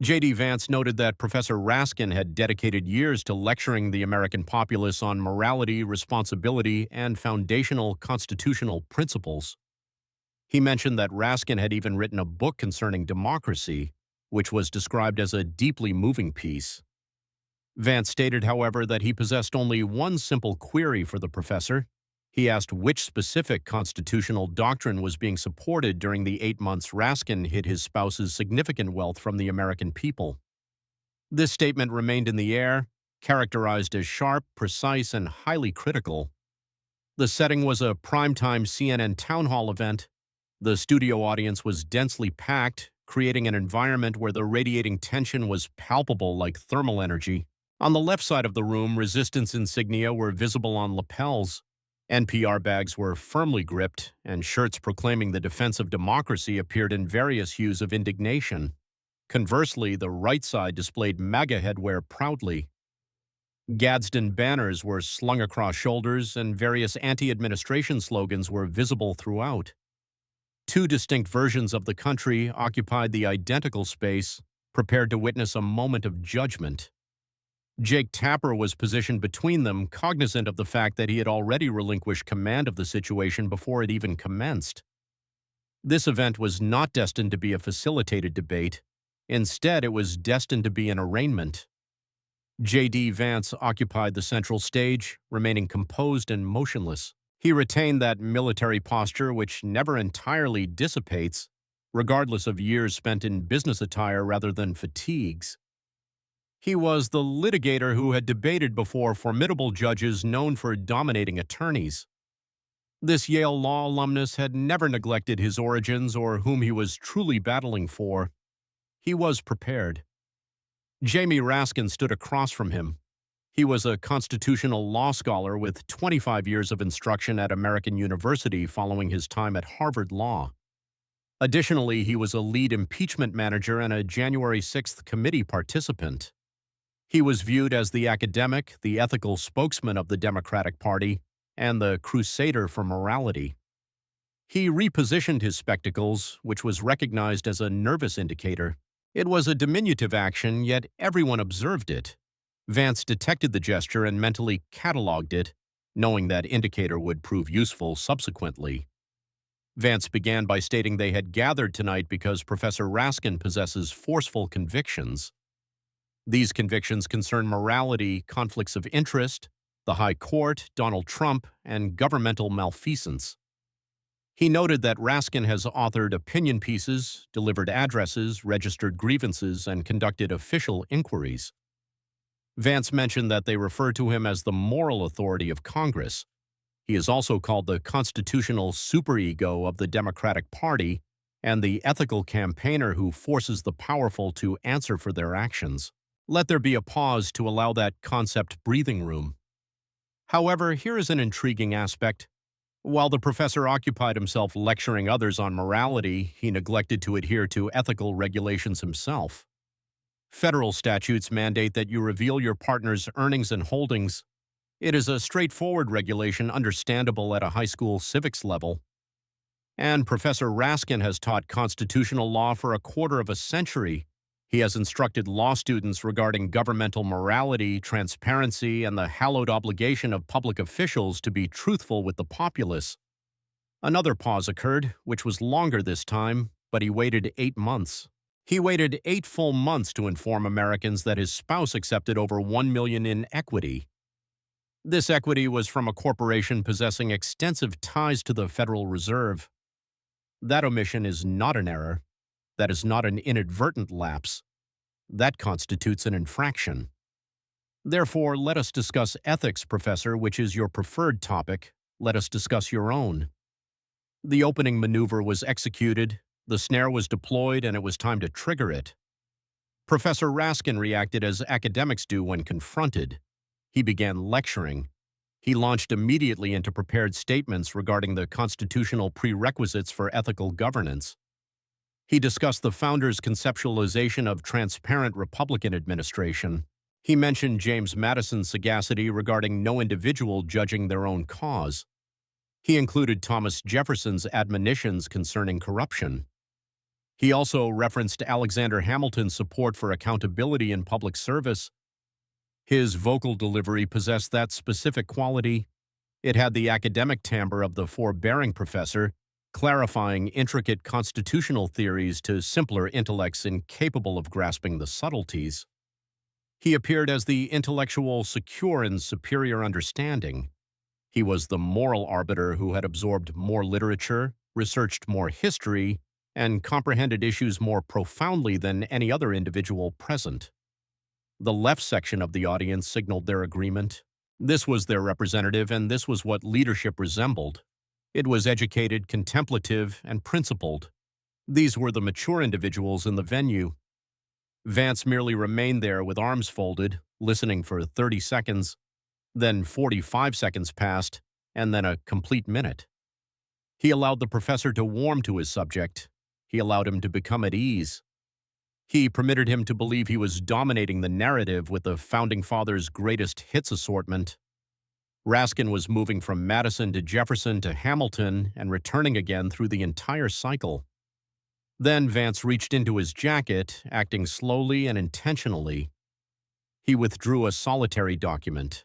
J.D. Vance noted that Professor Raskin had dedicated years to lecturing the American populace on morality, responsibility, and foundational constitutional principles. He mentioned that Raskin had even written a book concerning democracy, which was described as a deeply moving piece. Vance stated, however, that he possessed only one simple query for the professor. He asked which specific constitutional doctrine was being supported during the 8 months Raskin hid his spouse's significant wealth from the American people. This statement remained in the air, characterized as sharp, precise, and highly critical. The setting was a primetime CNN town hall event. The studio audience was densely packed, creating an environment where the radiating tension was palpable like thermal energy. On the left side of the room, resistance insignia were visible on lapels. NPR bags were firmly gripped, and shirts proclaiming the defense of democracy appeared in various hues of indignation. Conversely, the right side displayed MAGA headwear proudly. Gadsden banners were slung across shoulders, and various anti-administration slogans were visible throughout. Two distinct versions of the country occupied the identical space, prepared to witness a moment of judgment. Jake Tapper was positioned between them, cognizant of the fact that he had already relinquished command of the situation before it even commenced. This event was not destined to be a facilitated debate. Instead, it was destined to be an arraignment. J.D. Vance occupied the central stage, remaining composed and motionless. He retained that military posture which never entirely dissipates, regardless of years spent in business attire rather than fatigues. He was the litigator who had debated before formidable judges known for dominating attorneys. This Yale law alumnus had never neglected his origins or whom he was truly battling for. He was prepared. Jamie Raskin stood across from him. He was a constitutional law scholar with 25 years of instruction at American University following his time at Harvard Law. Additionally, he was a lead impeachment manager and a January 6th committee participant. He was viewed as the academic, the ethical spokesman of the Democratic Party, and the crusader for morality. He repositioned his spectacles, which was recognized as a nervous indicator. It was a diminutive action, yet everyone observed it. Vance detected the gesture and mentally cataloged it, knowing that indicator would prove useful subsequently. Vance began by stating they had gathered tonight because Professor Raskin possesses forceful convictions. These convictions concern morality, conflicts of interest, the High Court, Donald Trump, and governmental malfeasance. He noted that Raskin has authored opinion pieces, delivered addresses, registered grievances, and conducted official inquiries. Vance mentioned that they refer to him as the moral authority of Congress. He is also called the constitutional superego of the Democratic Party and the ethical campaigner who forces the powerful to answer for their actions. Let there be a pause to allow that concept breathing room. However, here is an intriguing aspect. While the professor occupied himself lecturing others on morality, he neglected to adhere to ethical regulations himself. Federal statutes mandate that you reveal your partner's earnings and holdings. It is a straightforward regulation understandable at a high school civics level. And Professor Raskin has taught constitutional law for a quarter of a century. He has instructed law students regarding governmental morality, transparency, and the hallowed obligation of public officials to be truthful with the populace. Another pause occurred, which was longer this time, but he waited 8 months. He waited 8 full months to inform Americans that his spouse accepted over $1 million in equity. This equity was from a corporation possessing extensive ties to the Federal Reserve. That omission is not an error. That is not an inadvertent lapse. That constitutes an infraction. Therefore, let us discuss ethics, Professor, which is your preferred topic. Let us discuss your own. The opening maneuver was executed, the snare was deployed, and it was time to trigger it. Professor Raskin reacted as academics do when confronted. He began lecturing. He launched immediately into prepared statements regarding the constitutional prerequisites for ethical governance. He discussed the founders' conceptualization of transparent Republican administration. He mentioned James Madison's sagacity regarding no individual judging their own cause. He included Thomas Jefferson's admonitions concerning corruption. He also referenced Alexander Hamilton's support for accountability in public service. His vocal delivery possessed that specific quality. It had the academic timbre of the forbearing professor, clarifying intricate constitutional theories to simpler intellects incapable of grasping the subtleties. He appeared as the intellectual secure in superior understanding. He was the moral arbiter who had absorbed more literature, researched more history, and comprehended issues more profoundly than any other individual present. The left section of the audience signaled their agreement. This was their representative, and this was what leadership resembled. It was educated, contemplative, and principled. These were the mature individuals in the venue. Vance merely remained there with arms folded, listening for 30 seconds. Then 45 seconds passed, and then a complete minute. He allowed the professor to warm to his subject. He allowed him to become at ease. He permitted him to believe he was dominating the narrative with the Founding Fathers' greatest hits assortment. Raskin was moving from Madison to Jefferson to Hamilton and returning again through the entire cycle. Then Vance reached into his jacket, acting slowly and intentionally. He withdrew a solitary document.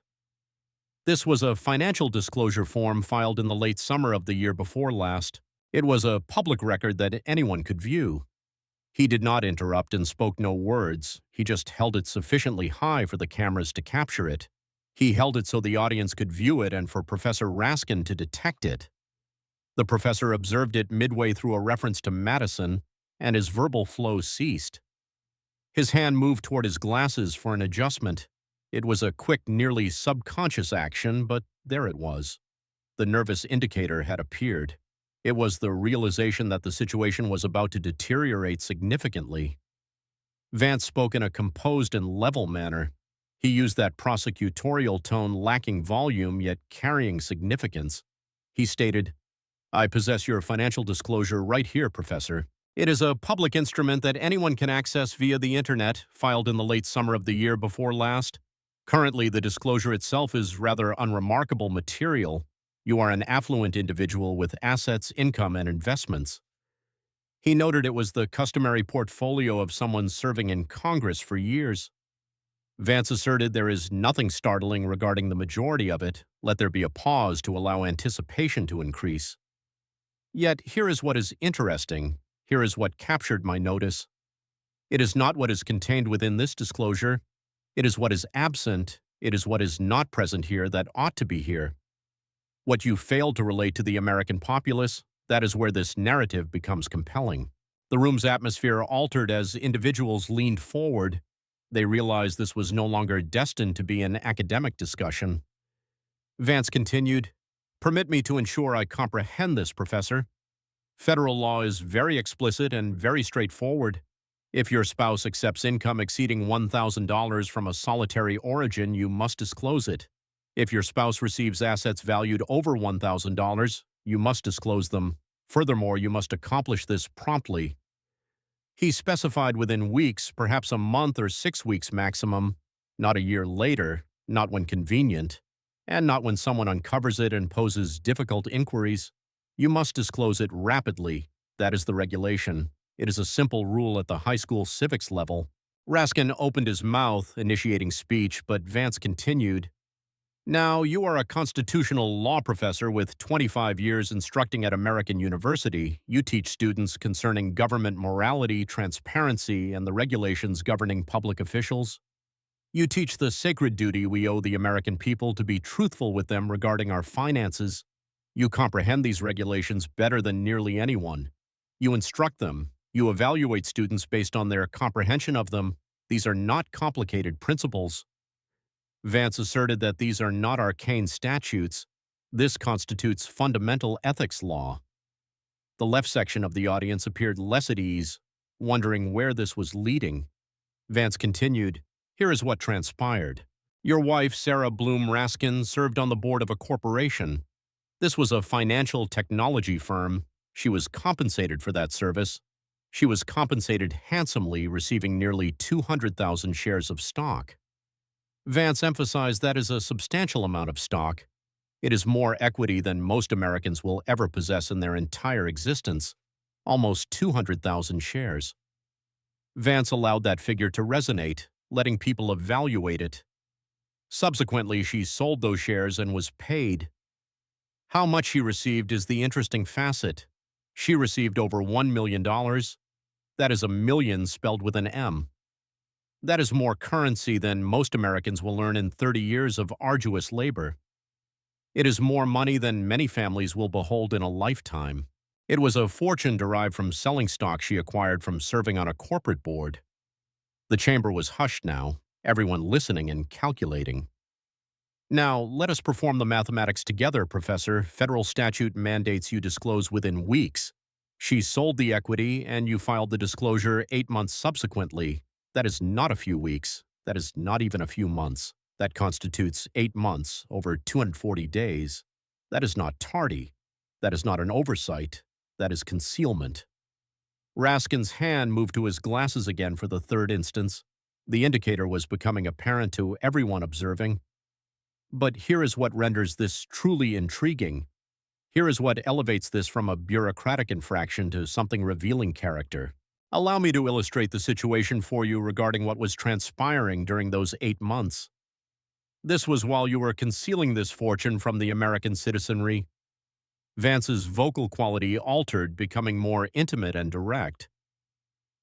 This was a financial disclosure form filed in the late summer of the year before last. It was a public record that anyone could view. He did not interrupt and spoke no words. He just held it sufficiently high for the cameras to capture it. He held it so the audience could view it and for Professor Raskin to detect it. The professor observed it midway through a reference to Madison, and his verbal flow ceased. His hand moved toward his glasses for an adjustment. It was a quick, nearly subconscious action, but there it was. The nervous indicator had appeared. It was the realization that the situation was about to deteriorate significantly. Vance spoke in a composed and level manner. He used that prosecutorial tone lacking volume yet carrying significance. He stated, "I possess your financial disclosure right here, Professor. It is a public instrument that anyone can access via the Internet, filed in the late summer of the year before last. Currently, the disclosure itself is rather unremarkable material. You are an affluent individual with assets, income, and investments." He noted it was the customary portfolio of someone serving in Congress for years. Vance asserted there is nothing startling regarding the majority of it. Let there be a pause to allow anticipation to increase. Yet here is what is interesting. Here is what captured my notice. It is not what is contained within this disclosure. It is what is absent. It is what is not present here that ought to be here. What you failed to relate to the American populace, that is where this narrative becomes compelling. The room's atmosphere altered as individuals leaned forward. They realized this was no longer destined to be an academic discussion. Vance continued, "Permit me to ensure I comprehend this, Professor. Federal law is very explicit and very straightforward. If your spouse accepts income exceeding $1,000 from a solitary origin, you must disclose it. If your spouse receives assets valued over $1,000, you must disclose them. Furthermore, you must accomplish this promptly." He specified within weeks, perhaps a month or 6 weeks maximum, not a year later, not when convenient, and not when someone uncovers it and poses difficult inquiries. You must disclose it rapidly. That is the regulation. It is a simple rule at the high school civics level. Raskin opened his mouth, initiating speech, but Vance continued, "Now, you are a constitutional law professor with 25 years instructing at American University. You teach students concerning government morality, transparency, and the regulations governing public officials. You teach the sacred duty we owe the American people to be truthful with them regarding our finances. You comprehend these regulations better than nearly anyone. You instruct them. You evaluate students based on their comprehension of them. These are not complicated principles." Vance asserted that these are not arcane statutes. This constitutes fundamental ethics law. The left section of the audience appeared less at ease, wondering where this was leading. Vance continued, "Here is what transpired. Your wife, Sarah Bloom Raskin, served on the board of a corporation. This was a financial technology firm. She was compensated for that service. She was compensated handsomely, receiving nearly 200,000 shares of stock." Vance emphasized that is a substantial amount of stock. It is more equity than most Americans will ever possess in their entire existence. almost 200,000 shares. Vance allowed that figure to resonate, letting people evaluate it. Subsequently, she sold those shares and was paid. How much she received is the interesting facet. She received over $1 million. That is a million spelled with an M. That is more currency than most Americans will earn in 30 years of arduous labor. It is more money than many families will behold in a lifetime. It was a fortune derived from selling stock she acquired from serving on a corporate board. The chamber was hushed now, everyone listening and calculating. Now, let us perform the mathematics together, Professor. Federal statute mandates you disclose within weeks. She sold the equity, and you filed the disclosure 8 months subsequently. That is not a few weeks. That is not even a few months. That constitutes 8 months, over 240 days. That is not tardy. That is not an oversight. That is concealment. Raskin's hand moved to his glasses again for the third instance. The indicator was becoming apparent to everyone observing. But here is what renders this truly intriguing. Here is what elevates this from a bureaucratic infraction to something revealing character. Allow me to illustrate the situation for you regarding what was transpiring during those 8 months. This was while you were concealing this fortune from the American citizenry. Vance's vocal quality altered, becoming more intimate and direct.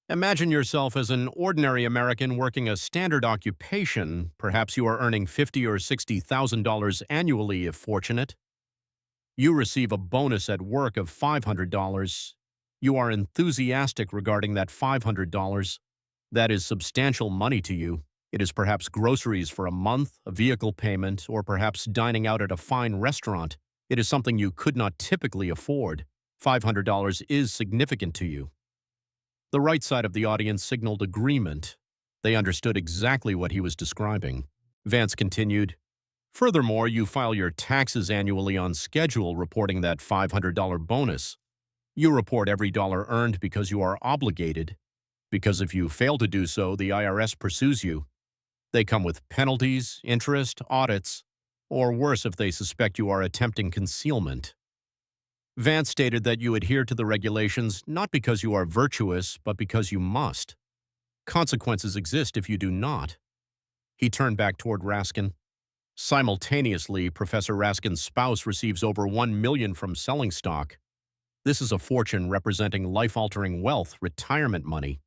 Imagine yourself as an ordinary American working a standard occupation. Perhaps you are earning $50,000 or $60,000 annually if fortunate. You receive a bonus at work of $500. You are enthusiastic regarding that $500. That is substantial money to you. It is perhaps groceries for a month, a vehicle payment, or perhaps dining out at a fine restaurant. It is something you could not typically afford. $500 is significant to you. The right side of the audience signaled agreement. They understood exactly what he was describing. Vance continued, "Furthermore, you file your taxes annually on schedule, reporting that $500 bonus. You report every dollar earned because you are obligated, because if you fail to do so, the IRS pursues you. They come with penalties, interest, audits, or worse if they suspect you are attempting concealment." Vance stated that you adhere to the regulations not because you are virtuous, but because you must. Consequences exist if you do not. He turned back toward Raskin. Simultaneously, Professor Raskin's spouse receives over $1 million from selling stock. This is a fortune representing life-altering wealth, retirement money.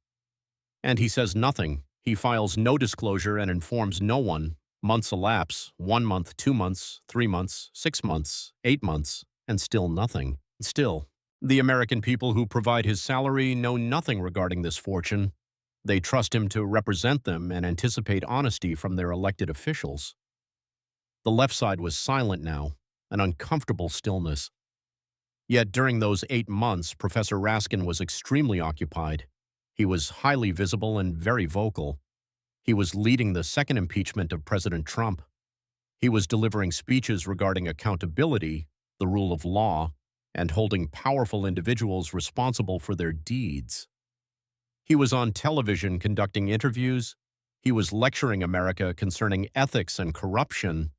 And he says nothing. He files no disclosure and informs no one. Months elapse, 1 month, 2 months, 3 months, 6 months, 8 months, and still nothing. Still, the American people who provide his salary know nothing regarding this fortune. They trust him to represent them and anticipate honesty from their elected officials. The left side was silent now, an uncomfortable stillness. Yet during those 8 months, Professor Raskin was extremely occupied. He was highly visible and very vocal. He was leading the second impeachment of President Trump. He was delivering speeches regarding accountability, the rule of law, and holding powerful individuals responsible for their deeds. He was on television conducting interviews. He was lecturing America concerning ethics and corruption.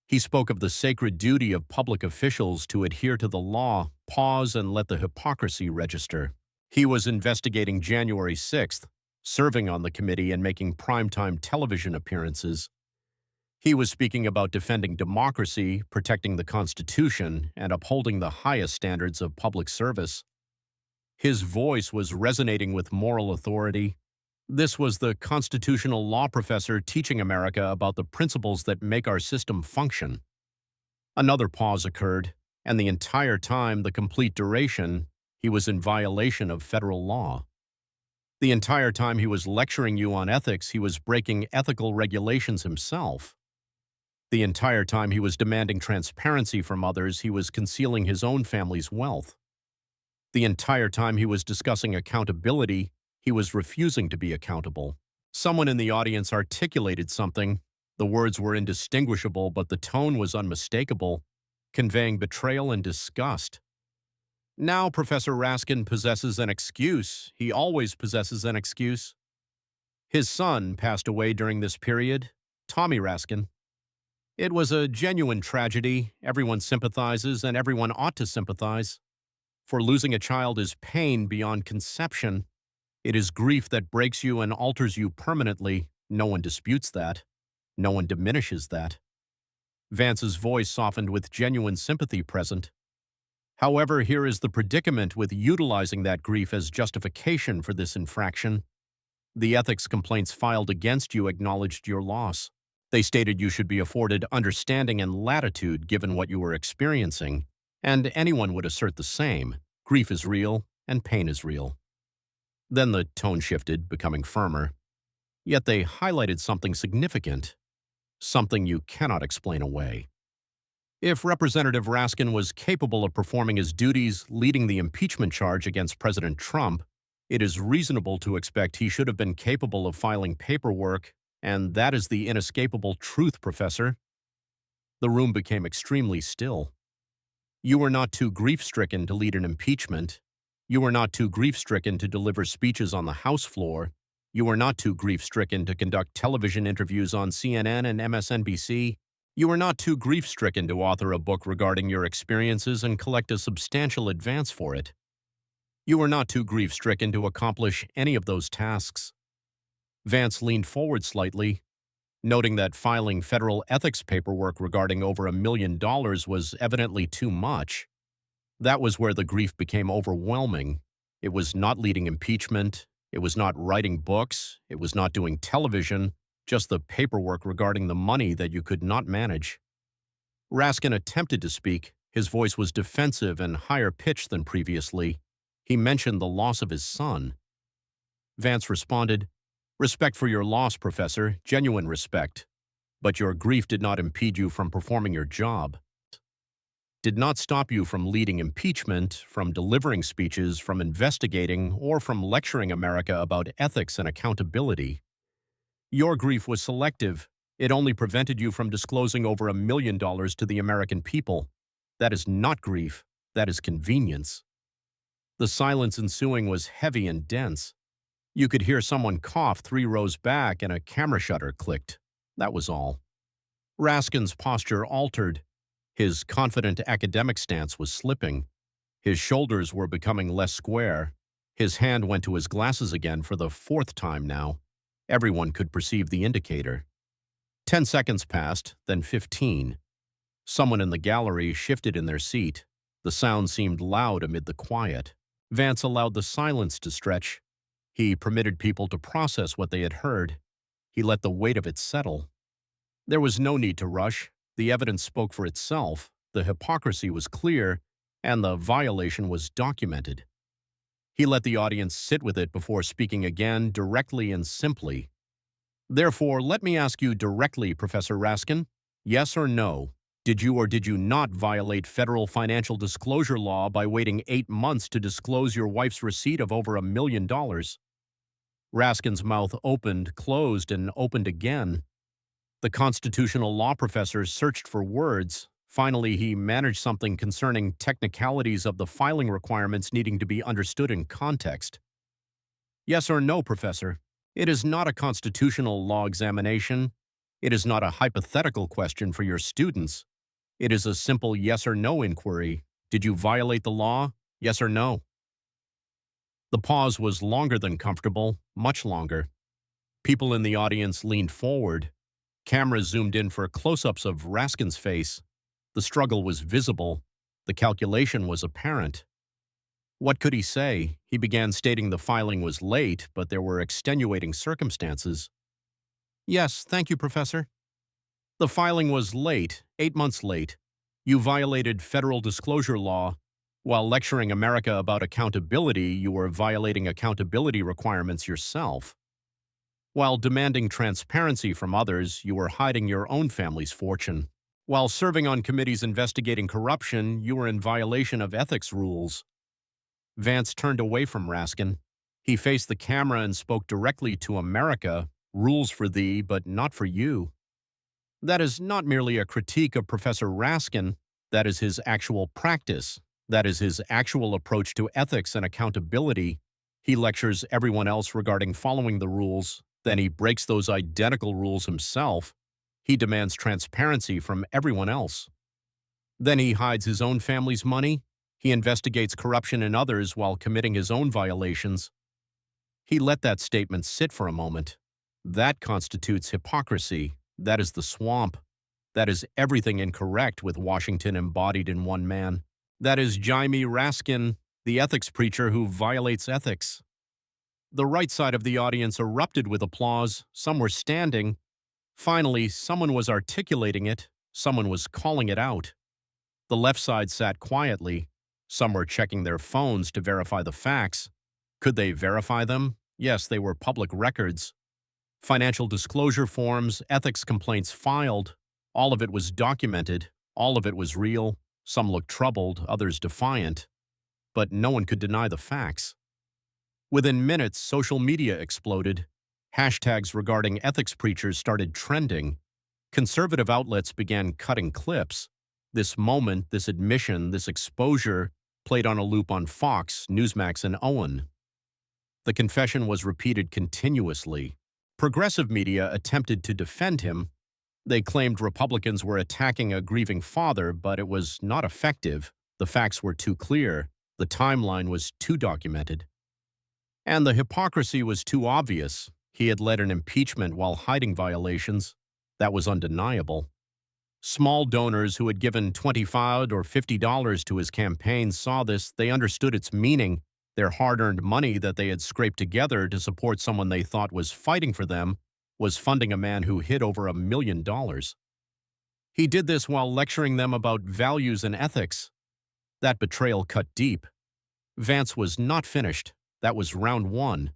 He spoke of the sacred duty of public officials to adhere to the law, pause and let the hypocrisy register. He was investigating January 6th, serving on the committee and making primetime television appearances. He was speaking about defending democracy, protecting the Constitution, and upholding the highest standards of public service. His voice was resonating with moral authority. This was the constitutional law professor teaching America about the principles that make our system function. Another pause occurred, and the entire time, the complete duration, he was in violation of federal law. The entire time he was lecturing you on ethics, he was breaking ethical regulations himself. The entire time he was demanding transparency from others, he was concealing his own family's wealth. The entire time he was discussing accountability, he was refusing to be accountable. Someone in the audience articulated something. The words were indistinguishable, but the tone was unmistakable, conveying betrayal and disgust. Now Professor Raskin possesses an excuse. He always possesses an excuse. His son passed away during this period, Tommy Raskin. It was a genuine tragedy. Everyone sympathizes, and everyone ought to sympathize. For losing a child is pain beyond conception. It is grief that breaks you and alters you permanently. No one disputes that. No one diminishes that. Vance's voice softened with genuine sympathy present. However, here is the predicament with utilizing that grief as justification for this infraction. The ethics complaints filed against you acknowledged your loss. They stated you should be afforded understanding and latitude given what you were experiencing, and anyone would assert the same. Grief is real, and pain is real. Then the tone shifted, becoming firmer. Yet they highlighted something significant, something you cannot explain away. If Representative Raskin was capable of performing his duties leading the impeachment charge against President Trump, it is reasonable to expect he should have been capable of filing paperwork, and that is the inescapable truth, Professor. The room became extremely still. You were not too grief-stricken to lead an impeachment. You were not too grief-stricken to deliver speeches on the House floor. You were not too grief-stricken to conduct television interviews on CNN and MSNBC. You were not too grief-stricken to author a book regarding your experiences and collect a substantial advance for it. You were not too grief-stricken to accomplish any of those tasks. Vance leaned forward slightly, noting that filing federal ethics paperwork regarding over $1 million was evidently too much. That was where the grief became overwhelming. It was not leading impeachment. It was not writing books. It was not doing television. Just the paperwork regarding the money that you could not manage. Raskin attempted to speak. His voice was defensive and higher pitched than previously. He mentioned the loss of his son. Vance responded, "Respect for your loss, Professor, genuine respect. But your grief did not impede you from performing your job. Did not stop you from leading impeachment, from delivering speeches, from investigating, or from lecturing America about ethics and accountability. Your grief was selective. It only prevented you from disclosing over $1 million to the American people. That is not grief. That is convenience." The silence ensuing was heavy and dense. You could hear someone cough 3 rows back and a camera shutter clicked. That was all. Raskin's posture altered. His confident academic stance was slipping. His shoulders were becoming less square. His hand went to his glasses again for the 4th time now. Everyone could perceive the indicator. 10 seconds passed, then 15. Someone in the gallery shifted in their seat. The sound seemed loud amid the quiet. Vance allowed the silence to stretch. He permitted people to process what they had heard. He let the weight of it settle. There was no need to rush. The evidence spoke for itself. The hypocrisy was clear, and the violation was documented. He let the audience sit with it before speaking again, directly and simply. "Therefore, let me ask you directly, Professor Raskin, yes or no, did you or did you not violate federal financial disclosure law by waiting 8 months to disclose your wife's receipt of over $1 million? Raskin's mouth opened, closed, and opened again. The constitutional law professor searched for words. Finally, he managed something concerning technicalities of the filing requirements needing to be understood in context. "Yes or no, Professor? It is not a constitutional law examination. It is not a hypothetical question for your students. It is a simple yes or no inquiry. Did you violate the law? Yes or no?" The pause was longer than comfortable, much longer. People in the audience leaned forward. Cameras zoomed in for close-ups of Raskin's face. The struggle was visible. The calculation was apparent. What could he say? He began stating the filing was late, but there were extenuating circumstances. "Yes, thank you, Professor." "The filing was late, 8 months late. You violated federal disclosure law. While lecturing America about accountability, you were violating accountability requirements yourself. While demanding transparency from others, you were hiding your own family's fortune. While serving on committees investigating corruption, you were in violation of ethics rules." Vance turned away from Raskin. He faced the camera and spoke directly to America. "Rules for thee, but not for you." That is not merely a critique of Professor Raskin. That is his actual practice. That is his actual approach to ethics and accountability. He lectures everyone else regarding following the rules. Then he breaks those identical rules himself. He demands transparency from everyone else. Then he hides his own family's money. He investigates corruption in others while committing his own violations. He let that statement sit for a moment. That constitutes hypocrisy. That is the swamp. That is everything incorrect with Washington embodied in one man. That is Jamie Raskin, the ethics preacher who violates ethics. The right side of the audience erupted with applause. Some were standing. Finally, someone was articulating it. Someone was calling it out. The left side sat quietly. Some were checking their phones to verify the facts. Could they verify them? Yes, they were public records. Financial disclosure forms, ethics complaints filed. All of it was documented. All of it was real. Some looked troubled, others defiant. But no one could deny the facts. Within minutes, social media exploded. Hashtags regarding ethics preachers started trending. Conservative outlets began cutting clips. This moment, this admission, this exposure played on a loop on Fox, Newsmax, and Owen. The confession was repeated continuously. Progressive media attempted to defend him. They claimed Republicans were attacking a grieving father, but it was not effective. The facts were too clear. The timeline was too documented. And the hypocrisy was too obvious. He had led an impeachment while hiding violations. That was undeniable. Small donors who had given $25 or $50 to his campaign saw this. They understood its meaning. Their hard-earned money that they had scraped together to support someone they thought was fighting for them was funding a man who hid over $1 million. He did this while lecturing them about values and ethics. That betrayal cut deep. Vance was not finished. That was round one.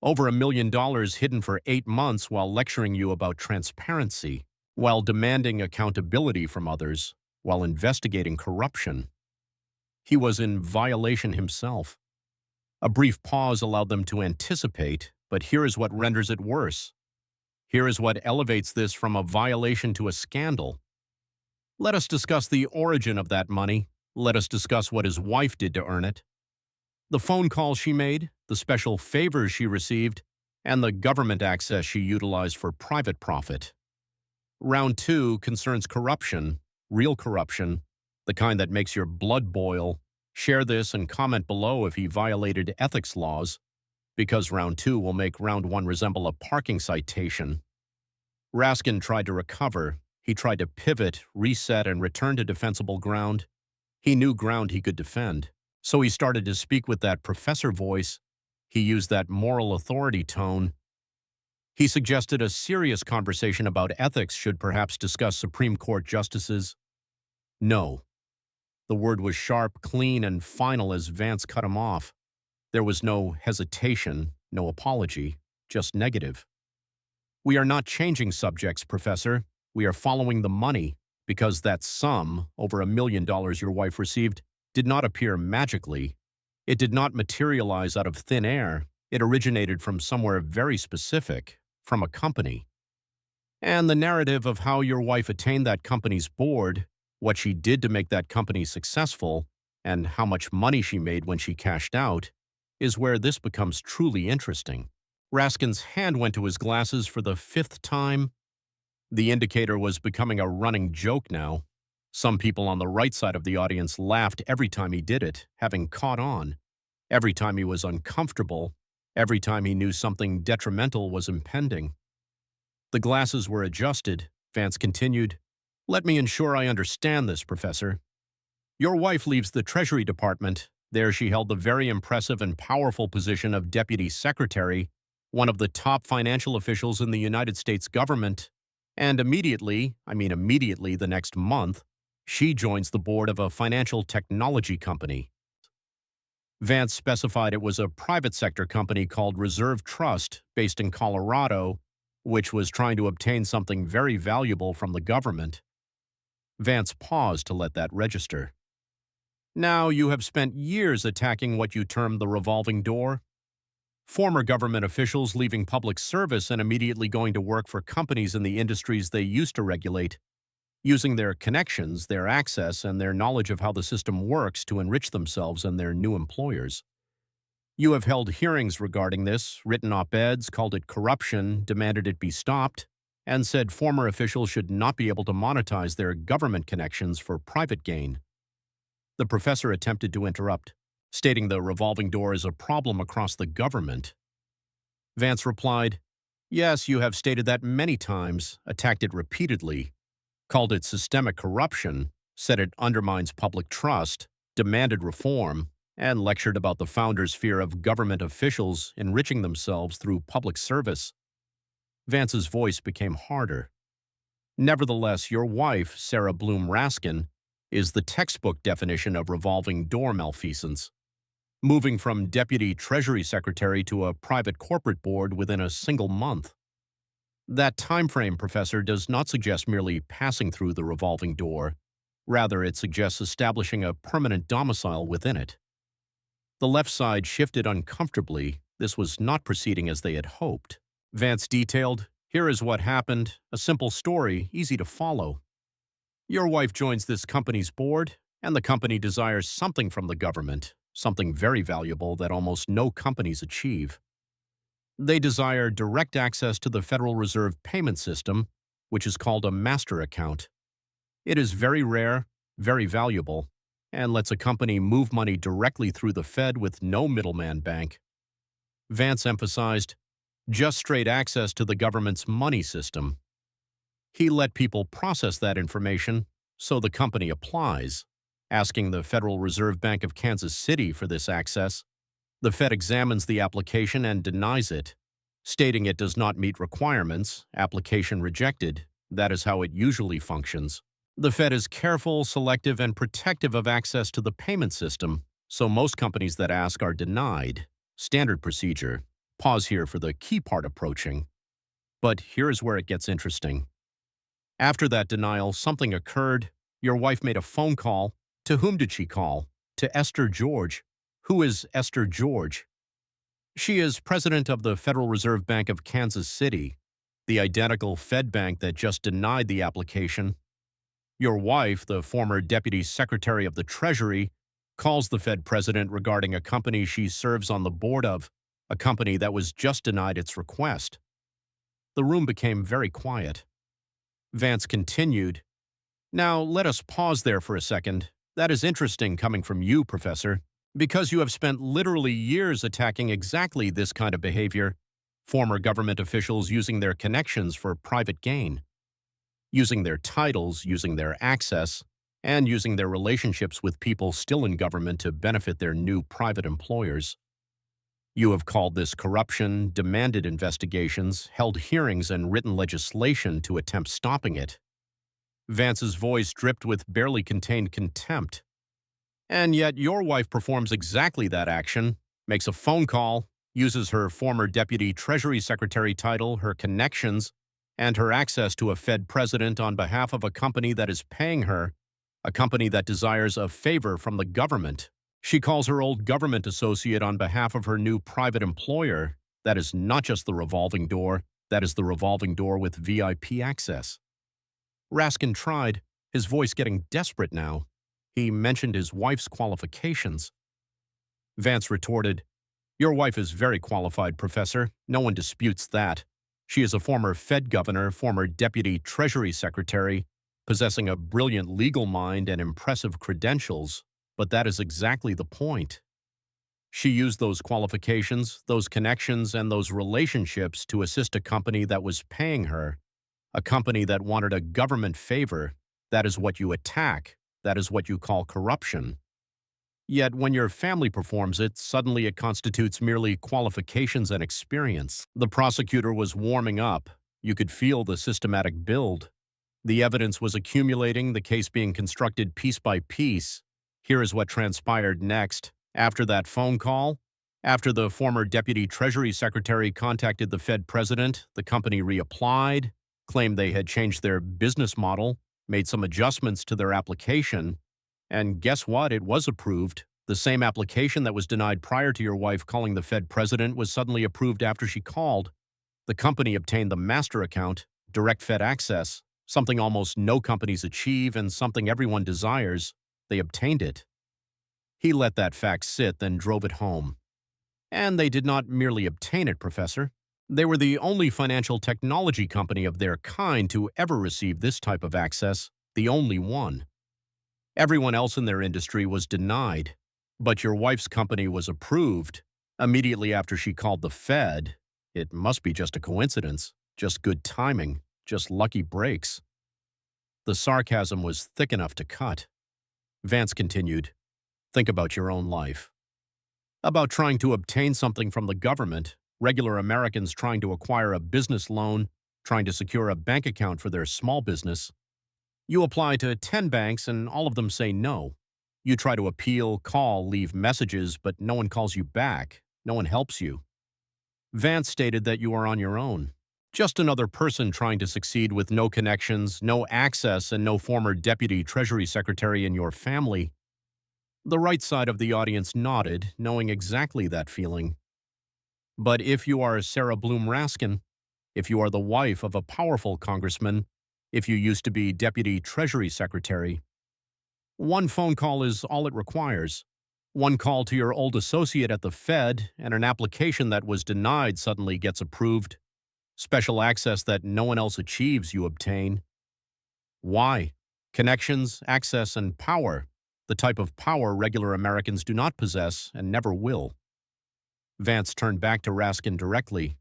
Over $1 million hidden for 8 months while lecturing you about transparency, while demanding accountability from others, while investigating corruption. He was in violation himself. A brief pause allowed them to anticipate, but here is what renders it worse. Here is what elevates this from a violation to a scandal. Let us discuss the origin of that money. Let us discuss what his wife did to earn it. The phone calls she made, the special favors she received, and the government access she utilized for private profit. Round two concerns corruption, real corruption, the kind that makes your blood boil. Share this and comment below if he violated ethics laws, because round two will make round one resemble a parking citation. Raskin tried to recover. He tried to pivot, reset, and return to defensible ground. He knew ground he could defend. So he started to speak with that professor voice. He used that moral authority tone. He suggested a serious conversation about ethics should perhaps discuss Supreme Court justices. No. The word was sharp, clean, and final as Vance cut him off. There was no hesitation, no apology, just negative. We are not changing subjects, Professor. We are following the money, because that sum, over $1 million your wife received, did not appear magically. It did not materialize out of thin air. It originated from somewhere very specific, from a company. And the narrative of how your wife attained that company's board, what she did to make that company successful, and how much money she made when she cashed out, is where this becomes truly interesting. Raskin's hand went to his glasses for the 5th time. The indicator was becoming a running joke now. Some people on the right side of the audience laughed every time he did it, having caught on. Every time he was uncomfortable, every time he knew something detrimental was impending. The glasses were adjusted. Vance continued, "Let me ensure I understand this, Professor. Your wife leaves the Treasury Department. There she held the very impressive and powerful position of Deputy Secretary, one of the top financial officials in the United States government. And immediately the next month, she joins the board of a financial technology company." Vance specified it was a private sector company called Reserve Trust, based in Colorado, which was trying to obtain something very valuable from the government. Vance paused to let that register. "Now you have spent years attacking what you term the revolving door. Former government officials leaving public service and immediately going to work for companies in the industries they used to regulate, using their connections, their access, and their knowledge of how the system works to enrich themselves and their new employers. You have held hearings regarding this, written op-eds, called it corruption, demanded it be stopped, and said former officials should not be able to monetize their government connections for private gain. The professor attempted to interrupt, stating the revolving door is a problem across the government. Vance replied, "Yes, you have stated that many times, attacked it repeatedly, called it systemic corruption, said it undermines public trust, demanded reform, and lectured about the founders' fear of government officials enriching themselves through public service." Vance's voice became harder. "Nevertheless, your wife, Sarah Bloom Raskin, is the textbook definition of revolving door malfeasance, moving from Deputy Treasury Secretary to a private corporate board within a single month. That time frame, Professor, does not suggest merely passing through the revolving door. Rather, it suggests establishing a permanent domicile within it." The left side shifted uncomfortably. This was not proceeding as they had hoped. Vance detailed, "Here is what happened, a simple story, easy to follow. Your wife joins this company's board, and the company desires something from the government, something very valuable that almost no companies achieve. They desire direct access to the Federal Reserve payment system, which is called a master account. It is very rare, very valuable, and lets a company move money directly through the Fed with no middleman bank." Vance emphasized, "Just straight access to the government's money system." He let people process that information, so the company applies, asking the Federal Reserve Bank of Kansas City for this access. The Fed examines the application and denies it, stating it does not meet requirements, application rejected. That is how it usually functions. The Fed is careful, selective, and protective of access to the payment system, so most companies that ask are denied. Standard procedure. Pause here for the key part approaching. But here is where it gets interesting. After that denial, something occurred. Your wife made a phone call. To whom did she call? To Esther George. Who is Esther George? She is president of the Federal Reserve Bank of Kansas City, the identical Fed bank that just denied the application. Your wife, the former Deputy Secretary of the Treasury, calls the Fed president regarding a company she serves on the board of, a company that was just denied its request. The room became very quiet. Vance continued, "Now, let us pause there for a second. That is interesting coming from you, Professor, because you have spent literally years attacking exactly this kind of behavior, former government officials using their connections for private gain, using their titles, using their access, and using their relationships with people still in government to benefit their new private employers. You have called this corruption, demanded investigations, held hearings, and written legislation to attempt stopping it." Vance's voice dripped with barely contained contempt. "And yet your wife performs exactly that action, makes a phone call, uses her former Deputy Treasury Secretary title, her connections, and her access to a Fed president on behalf of a company that is paying her, a company that desires a favor from the government. She calls her old government associate on behalf of her new private employer. That is not just the revolving door, that is the revolving door with VIP access." Raskin tried, his voice getting desperate now. He mentioned his wife's qualifications. Vance retorted, "Your wife is very qualified, Professor. No one disputes that. She is a former Fed governor, former Deputy Treasury Secretary, possessing a brilliant legal mind and impressive credentials. But that is exactly the point. She used those qualifications, those connections, and those relationships to assist a company that was paying her, a company that wanted a government favor. That is what you attack. That is what you call corruption. Yet when your family performs it, suddenly it constitutes merely qualifications and experience." The prosecutor was warming up. You could feel the systematic build. The evidence was accumulating, the case being constructed piece by piece. Here is what transpired next. After that phone call, after the former Deputy Treasury Secretary contacted the Fed president, the company reapplied, claimed they had changed their business model, made some adjustments to their application, and guess what? It was approved. The same application that was denied prior to your wife calling the Fed president was suddenly approved after she called. The company obtained the master account, direct Fed access, something almost no companies achieve and something everyone desires. They obtained it. He let that fact sit, then drove it home. And they did not merely obtain it, Professor. They were the only financial technology company of their kind to ever receive this type of access, the only one. Everyone else in their industry was denied, but your wife's company was approved immediately after she called the Fed. It must be just a coincidence, just good timing, just lucky breaks. The sarcasm was thick enough to cut. Vance continued, think about your own life. About trying to obtain something from the government, regular Americans trying to acquire a business loan, trying to secure a bank account for their small business. You apply to 10 banks and all of them say no. You try to appeal, call, leave messages, but no one calls you back. No one helps you. Vance stated that you are on your own. Just another person trying to succeed with no connections, no access, and no former deputy treasury secretary in your family. The right side of the audience nodded, knowing exactly that feeling. But if you are Sarah Bloom Raskin, if you are the wife of a powerful congressman, if you used to be deputy treasury secretary, one phone call is all it requires. One call to your old associate at the Fed, and an application that was denied suddenly gets approved. Special access that no one else achieves, you obtain. Why? Connections, access, and power. The type of power regular Americans do not possess and never will. Vance turned back to Raskin directly.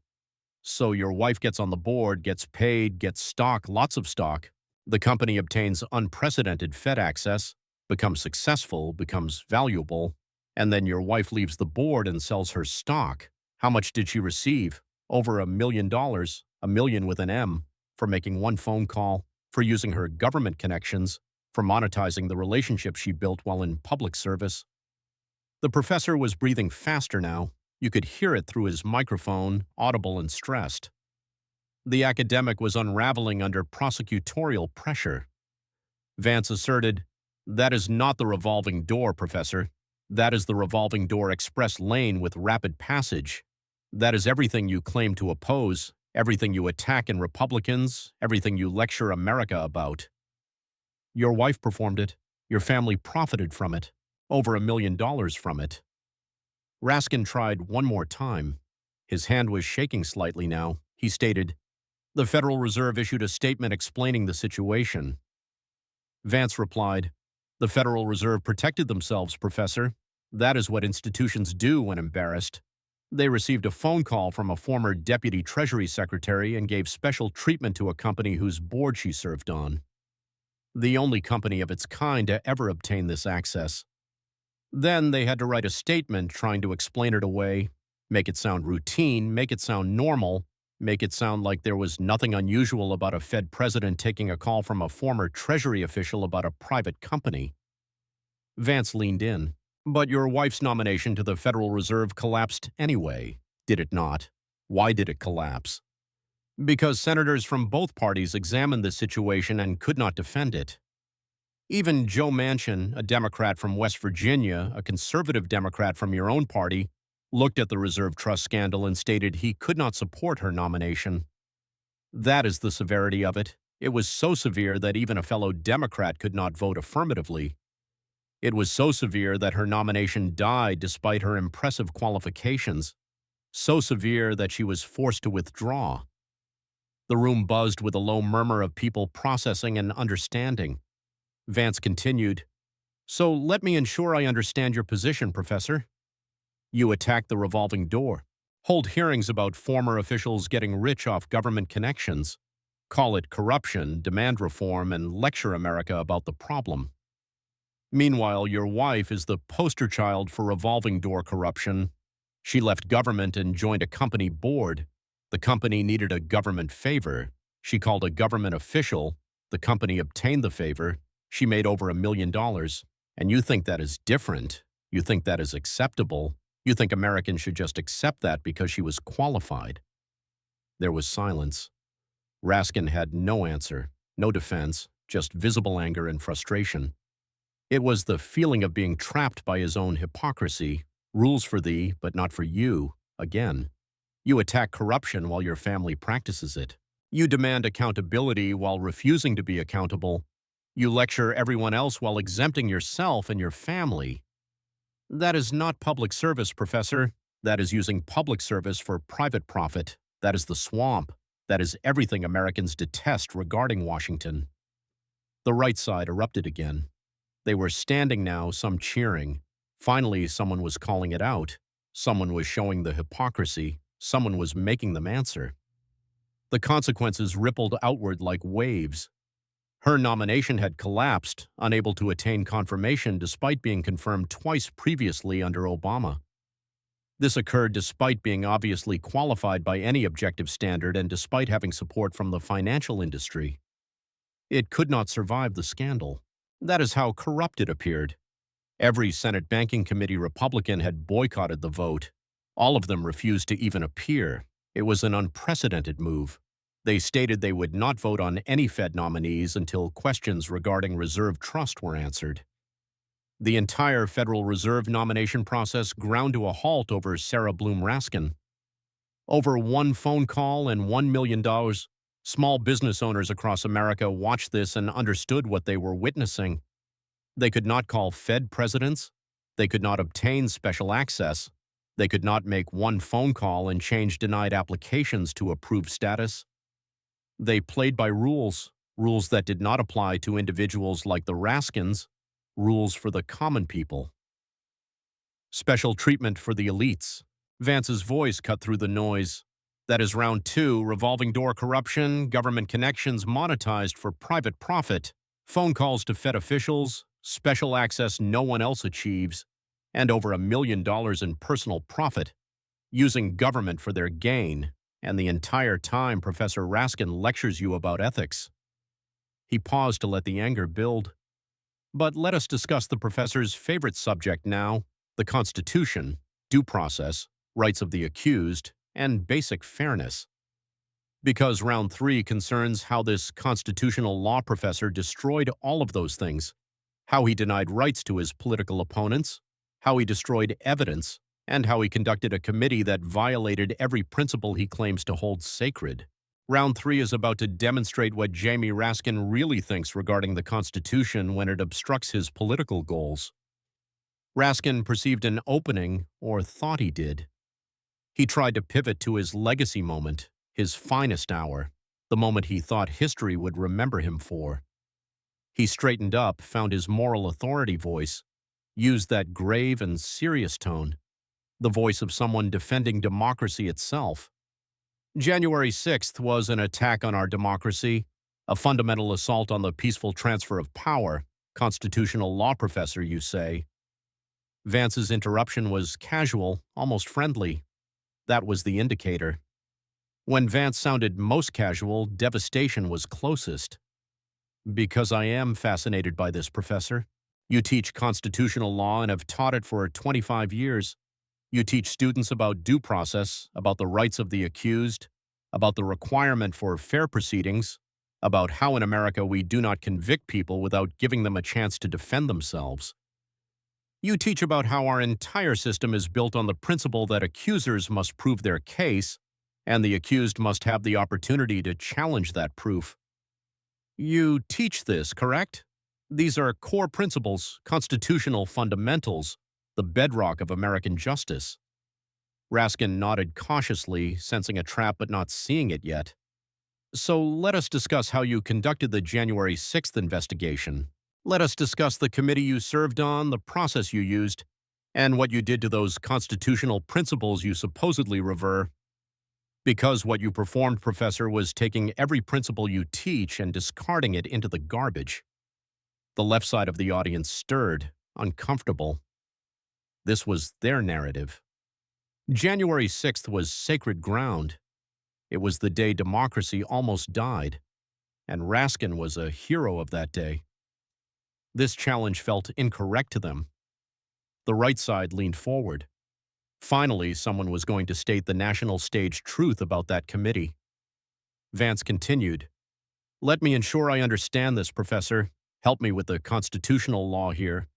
So your wife gets on the board, gets paid, gets stock, lots of stock. The company obtains unprecedented Fed access, becomes successful, becomes valuable, and then your wife leaves the board and sells her stock. How much did she receive? Over $1 million, a million with an M, for making one phone call, for using her government connections, for monetizing the relationship she built while in public service. The professor was breathing faster now. You could hear it through his microphone, audible and stressed. The academic was unraveling under prosecutorial pressure. Vance asserted, "That is not the revolving door, Professor. That is the revolving door express lane with rapid passage. That is everything you claim to oppose, everything you attack in Republicans, everything you lecture America about. Your wife performed it. Your family profited from it. Over $1 million from it." Raskin tried one more time. His hand was shaking slightly now. He stated, "The Federal Reserve issued a statement explaining the situation." Vance replied, "The Federal Reserve protected themselves, Professor. That is what institutions do when embarrassed. They received a phone call from a former deputy treasury secretary and gave special treatment to a company whose board she served on. The only company of its kind to ever obtain this access. Then they had to write a statement trying to explain it away, make it sound routine, make it sound normal, make it sound like there was nothing unusual about a Fed president taking a call from a former Treasury official about a private company." Vance leaned in. "But your wife's nomination to the Federal Reserve collapsed anyway, did it not? Why did it collapse?" "Because senators from both parties examined the situation and could not defend it. Even Joe Manchin, a Democrat from West Virginia, a conservative Democrat from your own party, looked at the Reserve Trust scandal and stated he could not support her nomination. That is the severity of it. It was so severe that even a fellow Democrat could not vote affirmatively. It was so severe that her nomination died despite her impressive qualifications. So severe that she was forced to withdraw." The room buzzed with a low murmur of people processing and understanding. Vance continued, "So let me ensure I understand your position, Professor. You attack the revolving door, hold hearings about former officials getting rich off government connections, call it corruption, demand reform, and lecture America about the problem. Meanwhile, your wife is the poster child for revolving door corruption. She left government and joined a company board. The company needed a government favor. She called a government official. The company obtained the favor. She made over $1 million. And you think that is different. You think that is acceptable. You think Americans should just accept that because she was qualified." There was silence. Raskin had no answer, no defense, just visible anger and frustration. It was the feeling of being trapped by his own hypocrisy. Rules for thee, but not for you, again. You attack corruption while your family practices it. You demand accountability while refusing to be accountable. You lecture everyone else while exempting yourself and your family. That is not public service, Professor. That is using public service for private profit. That is the swamp. That is everything Americans detest regarding Washington." The right side erupted again. They were standing now, some cheering. Finally, someone was calling it out. Someone was showing the hypocrisy. Someone was making them answer. The consequences rippled outward like waves. Her nomination had collapsed, unable to attain confirmation despite being confirmed twice previously under Obama. This occurred despite being obviously qualified by any objective standard and despite having support from the financial industry. It could not survive the scandal. That is how corrupt it appeared. Every Senate Banking Committee Republican had boycotted the vote. All of them refused to even appear. It was an unprecedented move. They stated they would not vote on any Fed nominees until questions regarding reserve trust were answered. The entire Federal Reserve nomination process ground to a halt over Sarah Bloom Raskin. Over one phone call and $1 million, small business owners across America watched this and understood what they were witnessing. They could not call Fed presidents. They could not obtain special access. They could not make one phone call and change denied applications to approved status. They played by rules, rules that did not apply to individuals like the Raskins, rules for the common people. Special treatment for the elites. Vance's voice cut through the noise. That is round two, revolving door corruption, government connections monetized for private profit, phone calls to Fed officials, special access no one else achieves, and over $1 million in personal profit, using government for their gain, and the entire time Professor Raskin lectures you about ethics. He paused to let the anger build. But let us discuss the professor's favorite subject now, the Constitution, due process, rights of the accused, and basic fairness. Because round three concerns how this constitutional law professor destroyed all of those things, how he denied rights to his political opponents, how he destroyed evidence, and how he conducted a committee that violated every principle he claims to hold sacred. Round three is about to demonstrate what Jamie Raskin really thinks regarding the Constitution when it obstructs his political goals. Raskin perceived an opening, or thought he did. He tried to pivot to his legacy moment, his finest hour, the moment he thought history would remember him for. He straightened up, found his moral authority voice, used that grave and serious tone, the voice of someone defending democracy itself. January 6th was an attack on our democracy, a fundamental assault on the peaceful transfer of power. Constitutional law professor, you say. Vance's interruption was casual, almost friendly. That was the indicator. When Vance sounded most casual, devastation was closest. Because I am fascinated by this, Professor. You teach constitutional law and have taught it for 25 years. You teach students about due process, about the rights of the accused, about the requirement for fair proceedings, about how in America we do not convict people without giving them a chance to defend themselves. You teach about how our entire system is built on the principle that accusers must prove their case, and the accused must have the opportunity to challenge that proof. You teach this, correct? These are core principles, constitutional fundamentals, the bedrock of American justice. Raskin nodded cautiously, sensing a trap but not seeing it yet. So let us discuss how you conducted the January 6th investigation. Let us discuss the committee you served on, the process you used, and what you did to those constitutional principles you supposedly revere. Because what you performed, Professor, was taking every principle you teach and discarding it into the garbage. The left side of the audience stirred, uncomfortable. This was their narrative. January 6th was sacred ground. It was the day democracy almost died, and Raskin was a hero of that day. This challenge felt incorrect to them. The right side leaned forward. Finally, someone was going to state the national stage truth about that committee. Vance continued, "Let me ensure I understand this, Professor. Help me with the constitutional law here.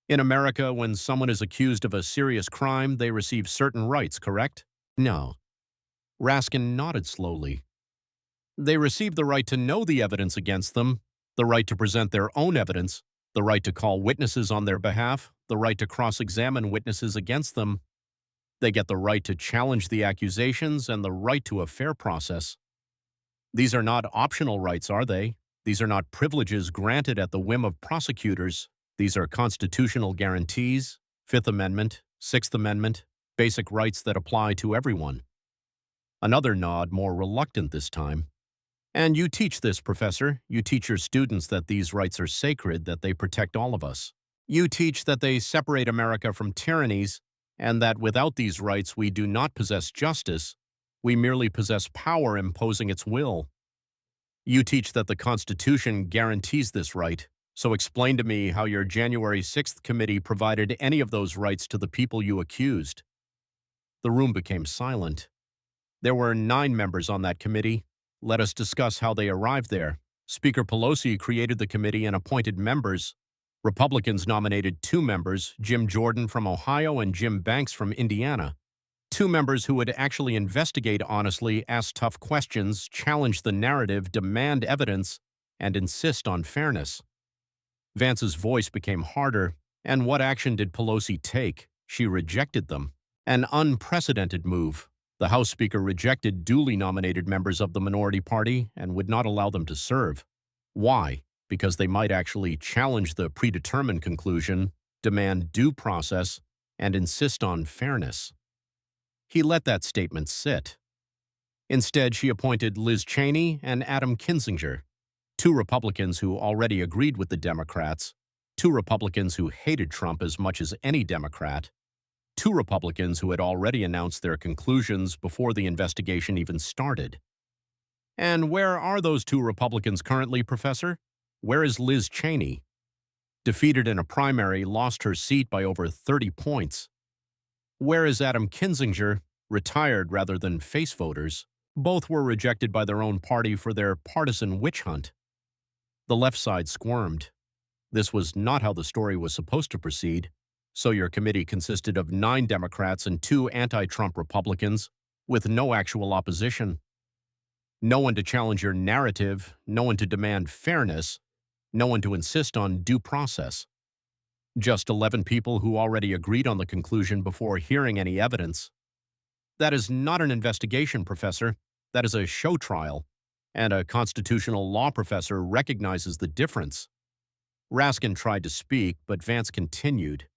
In America, when someone is accused of a serious crime, they receive certain rights, correct?" "No." Raskin nodded slowly. "They receive the right to know the evidence against them, the right to present their own evidence, the right to call witnesses on their behalf, the right to cross-examine witnesses against them. They get the right to challenge the accusations and the right to a fair process. These are not optional rights, are they? These are not privileges granted at the whim of prosecutors. These are constitutional guarantees, Fifth Amendment, Sixth Amendment, basic rights that apply to everyone. Another nod, more reluctant this time. And you teach this, Professor. You teach your students that these rights are sacred, that they protect all of us. You teach that they separate America from tyrannies, and that without these rights we do not possess justice, we merely possess power imposing its will. You teach that the Constitution guarantees this right, so explain to me how your January 6th committee provided any of those rights to the people you accused. The room became silent. There were 9 members on that committee. Let us discuss how they arrived there. Speaker Pelosi created the committee and appointed members. Republicans nominated 2 members, Jim Jordan from Ohio and Jim Banks from Indiana. 2 members who would actually investigate honestly, ask tough questions, challenge the narrative, demand evidence, and insist on fairness. Vance's voice became harder. And what action did Pelosi take? She rejected them. An unprecedented move. The House Speaker rejected duly nominated members of the minority party and would not allow them to serve. Why? Because they might actually challenge the predetermined conclusion, demand due process, and insist on fairness. He let that statement sit. Instead, she appointed Liz Cheney and Adam Kinzinger, 2 Republicans who already agreed with the Democrats, 2 Republicans who hated Trump as much as any Democrat, 2 Republicans who had already announced their conclusions before the investigation even started. And where are those 2 Republicans currently, Professor? Where is Liz Cheney? Defeated in a primary, lost her seat by over 30 points. Where is Adam Kinzinger? Retired rather than face voters. Both were rejected by their own party for their partisan witch hunt. The left side squirmed. This was not how the story was supposed to proceed. So your committee consisted of 9 Democrats and 2 anti-Trump Republicans, with no actual opposition. No one to challenge your narrative, no one to demand fairness, no one to insist on due process. Just 11 people who already agreed on the conclusion before hearing any evidence. That is not an investigation, Professor. That is a show trial, and a constitutional law professor recognizes the difference. Raskin tried to speak, but Vance continued.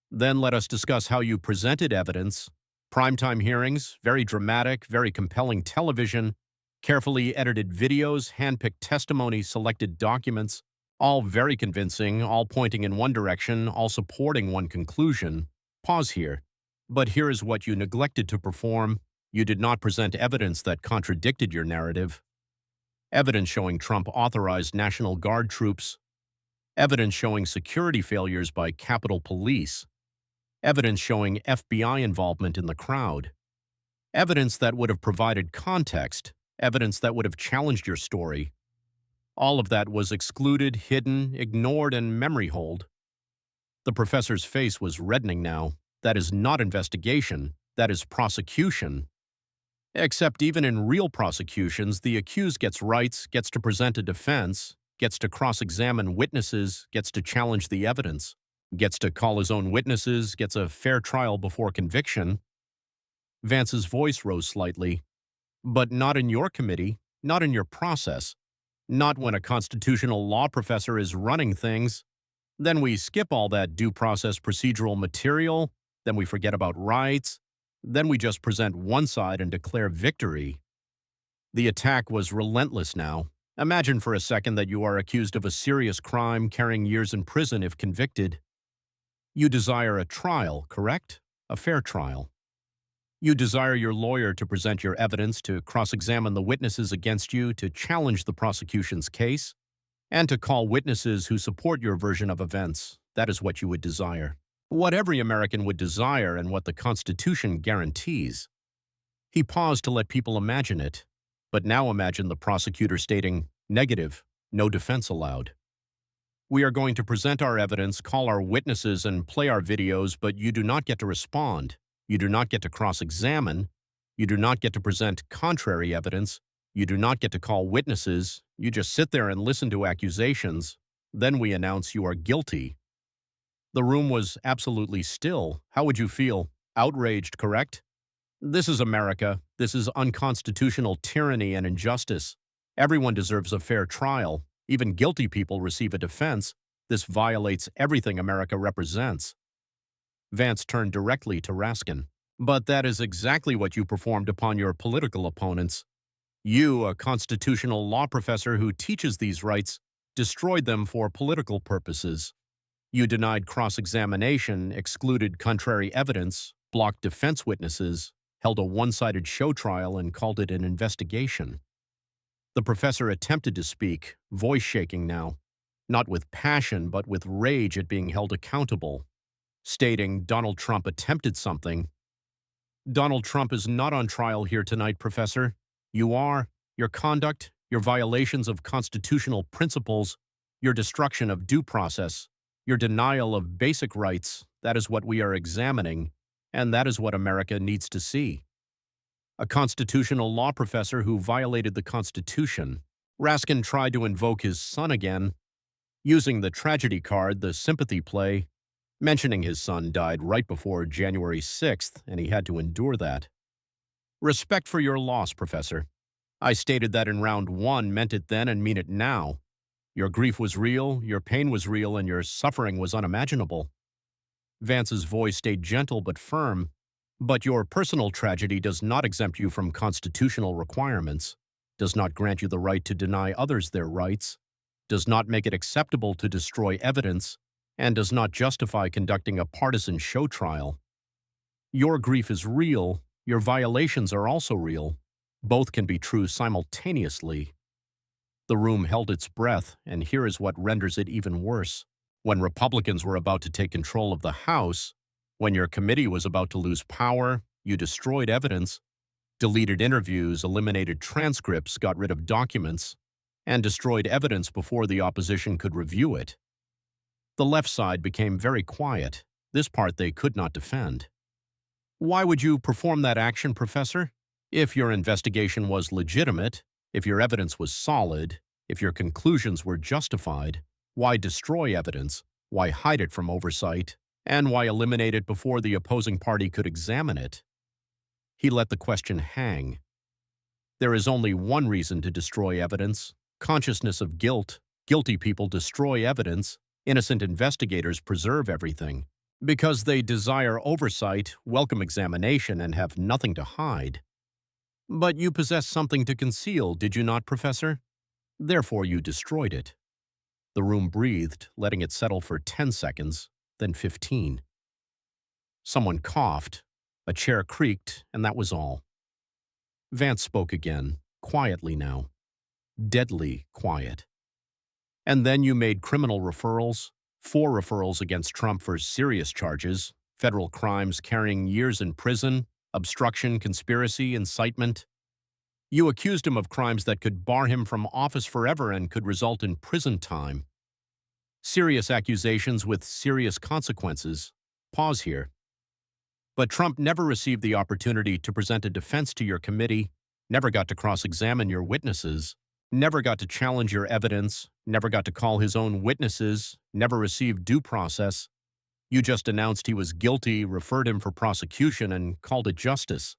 Then let us discuss how you presented evidence. Primetime hearings, very dramatic, very compelling television, carefully edited videos, handpicked testimony, selected documents, all very convincing, all pointing in one direction, all supporting one conclusion. Pause here. But here is what you neglected to perform. You did not present evidence that contradicted your narrative. Evidence showing Trump authorized National Guard troops. Evidence showing security failures by Capitol Police. Evidence showing FBI involvement in the crowd. Evidence that would have provided context. Evidence that would have challenged your story. All of that was excluded, hidden, ignored, and memory holed. The professor's face was reddening now. That is not investigation. That is prosecution. Except even in real prosecutions, the accused gets rights, gets to present a defense, gets to cross-examine witnesses, gets to challenge the evidence, gets to call his own witnesses, gets a fair trial before conviction. Vance's voice rose slightly. But not in your committee, not in your process, not when a constitutional law professor is running things. Then we skip all that due process procedural material, then we forget about rights, then we just present one side and declare victory. The attack was relentless now. Imagine for a second that you are accused of a serious crime carrying years in prison if convicted. You desire a trial, correct? A fair trial. You desire your lawyer to present your evidence, to cross-examine the witnesses against you, to challenge the prosecution's case, and to call witnesses who support your version of events. That is what you would desire. What every American would desire and what the Constitution guarantees. He paused to let people imagine it, but now imagine the prosecutor stating, negative, no defense allowed. We are going to present our evidence, call our witnesses, and play our videos, but you do not get to respond. You do not get to cross-examine. You do not get to present contrary evidence. You do not get to call witnesses. You just sit there and listen to accusations. Then we announce you are guilty. The room was absolutely still. How would you feel? Outraged, correct? This is America. This is unconstitutional tyranny and injustice. Everyone deserves a fair trial. Even guilty people receive a defense. This violates everything America represents. Vance turned directly to Raskin. But that is exactly what you performed upon your political opponents. You, a constitutional law professor who teaches these rights, destroyed them for political purposes. You denied cross-examination, excluded contrary evidence, blocked defense witnesses, held a one-sided show trial, and called it an investigation. The professor attempted to speak, voice shaking now, not with passion but with rage at being held accountable, stating Donald Trump attempted something. Donald Trump is not on trial here tonight, Professor. You are. Your conduct, your violations of constitutional principles, your destruction of due process, your denial of basic rights, that is what we are examining, and that is what America needs to see. A constitutional law professor who violated the Constitution. Raskin tried to invoke his son again, using the tragedy card, the sympathy play, mentioning his son died right before January 6th, and he had to endure that. Respect for your loss, Professor. I stated that in round one, meant it then and mean it now. Your grief was real, your pain was real, and your suffering was unimaginable. Vance's voice stayed gentle but firm. But your personal tragedy does not exempt you from constitutional requirements, does not grant you the right to deny others their rights, does not make it acceptable to destroy evidence, and does not justify conducting a partisan show trial. Your grief is real, your violations are also real. Both can be true simultaneously. The room held its breath, and here is what renders it even worse. When Republicans were about to take control of the House, when your committee was about to lose power, you destroyed evidence, deleted interviews, eliminated transcripts, got rid of documents, and destroyed evidence before the opposition could review it. The left side became very quiet. This part they could not defend. Why would you perform that action, Professor? If your investigation was legitimate, if your evidence was solid, if your conclusions were justified, why destroy evidence? Why hide it from oversight? And why eliminate it before the opposing party could examine it? He let the question hang. There is only one reason to destroy evidence: consciousness of guilt. Guilty people destroy evidence. Innocent investigators preserve everything. Because they desire oversight, welcome examination, and have nothing to hide. But you possess something to conceal, did you not, Professor? Therefore you destroyed it. The room breathed, letting it settle for 10 seconds. Then 15. Someone coughed, a chair creaked, and that was all. Vance spoke again, quietly now. Deadly quiet. And then you made criminal referrals, 4 referrals against Trump for serious charges, federal crimes carrying years in prison, obstruction, conspiracy, incitement. You accused him of crimes that could bar him from office forever and could result in prison time. Serious accusations with serious consequences. Pause here. But Trump never received the opportunity to present a defense to your committee, never got to cross-examine your witnesses, never got to challenge your evidence, never got to call his own witnesses, never received due process. You just announced he was guilty, referred him for prosecution, and called it justice.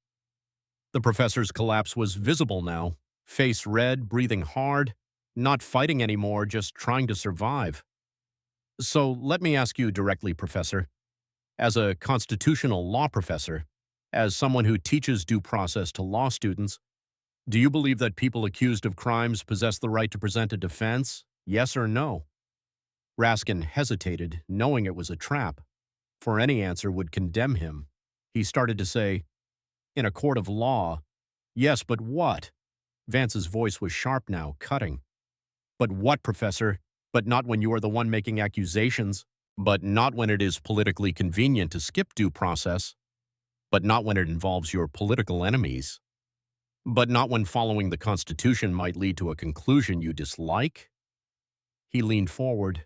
The professor's collapse was visible now, face red, breathing hard, not fighting anymore, just trying to survive. So let me ask you directly, Professor. As a constitutional law professor, as someone who teaches due process to law students, do you believe that people accused of crimes possess the right to present a defense? Yes or no? Raskin hesitated, knowing it was a trap, for any answer would condemn him. He started to say, in a court of law, yes, but what? Vance's voice was sharp now, cutting. But what, Professor? But not when you are the one making accusations, but not when it is politically convenient to skip due process, but not when it involves your political enemies, but not when following the Constitution might lead to a conclusion you dislike? He leaned forward.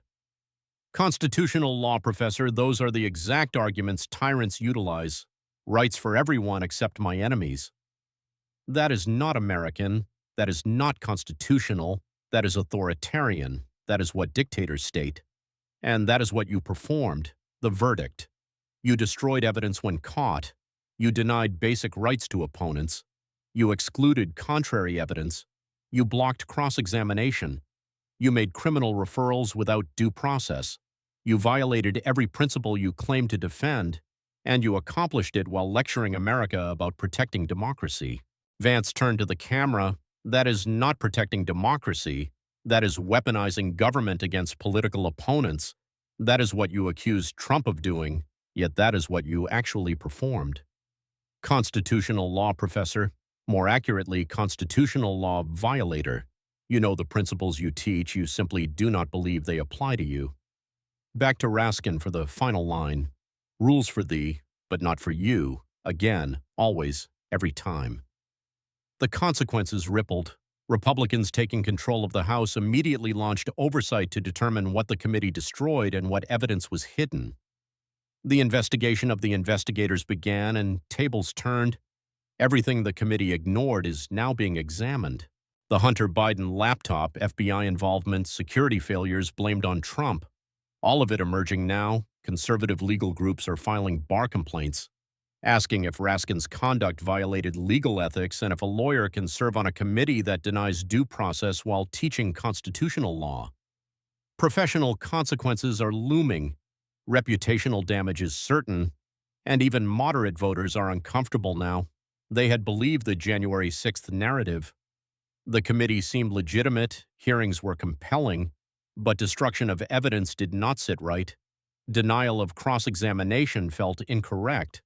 Constitutional law, Professor, those are the exact arguments tyrants utilize. Rights for everyone except my enemies. That is not American. That is not constitutional. That is authoritarian. That is what dictators state. And that is what you performed, the verdict. You destroyed evidence when caught. You denied basic rights to opponents. You excluded contrary evidence. You blocked cross-examination. You made criminal referrals without due process. You violated every principle you claimed to defend, and you accomplished it while lecturing America about protecting democracy. Vance turned to the camera. That is not protecting democracy. That is weaponizing government against political opponents. That is what you accused Trump of doing, yet that is what you actually performed. Constitutional law professor, more accurately, constitutional law violator. You know the principles you teach, you simply do not believe they apply to you. Back to Raskin for the final line. Rules for thee, but not for you. Again, always, every time. The consequences rippled. Republicans taking control of the House immediately launched oversight to determine what the committee destroyed and what evidence was hidden. The investigation of the investigators began and tables turned. Everything the committee ignored is now being examined. The Hunter Biden laptop, FBI involvement, security failures blamed on Trump. All of it emerging now. Conservative legal groups are filing bar complaints, asking if Raskin's conduct violated legal ethics and if a lawyer can serve on a committee that denies due process while teaching constitutional law. Professional consequences are looming. Reputational damage is certain, and even moderate voters are uncomfortable now. They had believed the January 6th narrative. The committee seemed legitimate, hearings were compelling, but destruction of evidence did not sit right. Denial of cross-examination felt incorrect.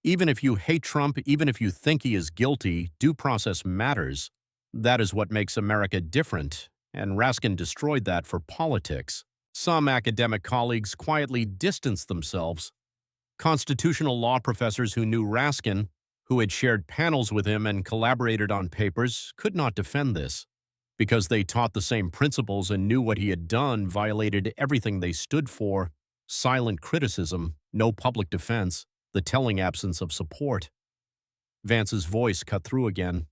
Even if you hate Trump, even if you think he is guilty, due process matters. That is what makes America different, and Raskin destroyed that for politics. Some academic colleagues quietly distanced themselves. Constitutional law professors who knew Raskin, who had shared panels with him and collaborated on papers, could not defend this. Because they taught the same principles and knew what he had done violated everything they stood for: silent criticism, no public defense, the telling absence of support. Vance's voice cut through again.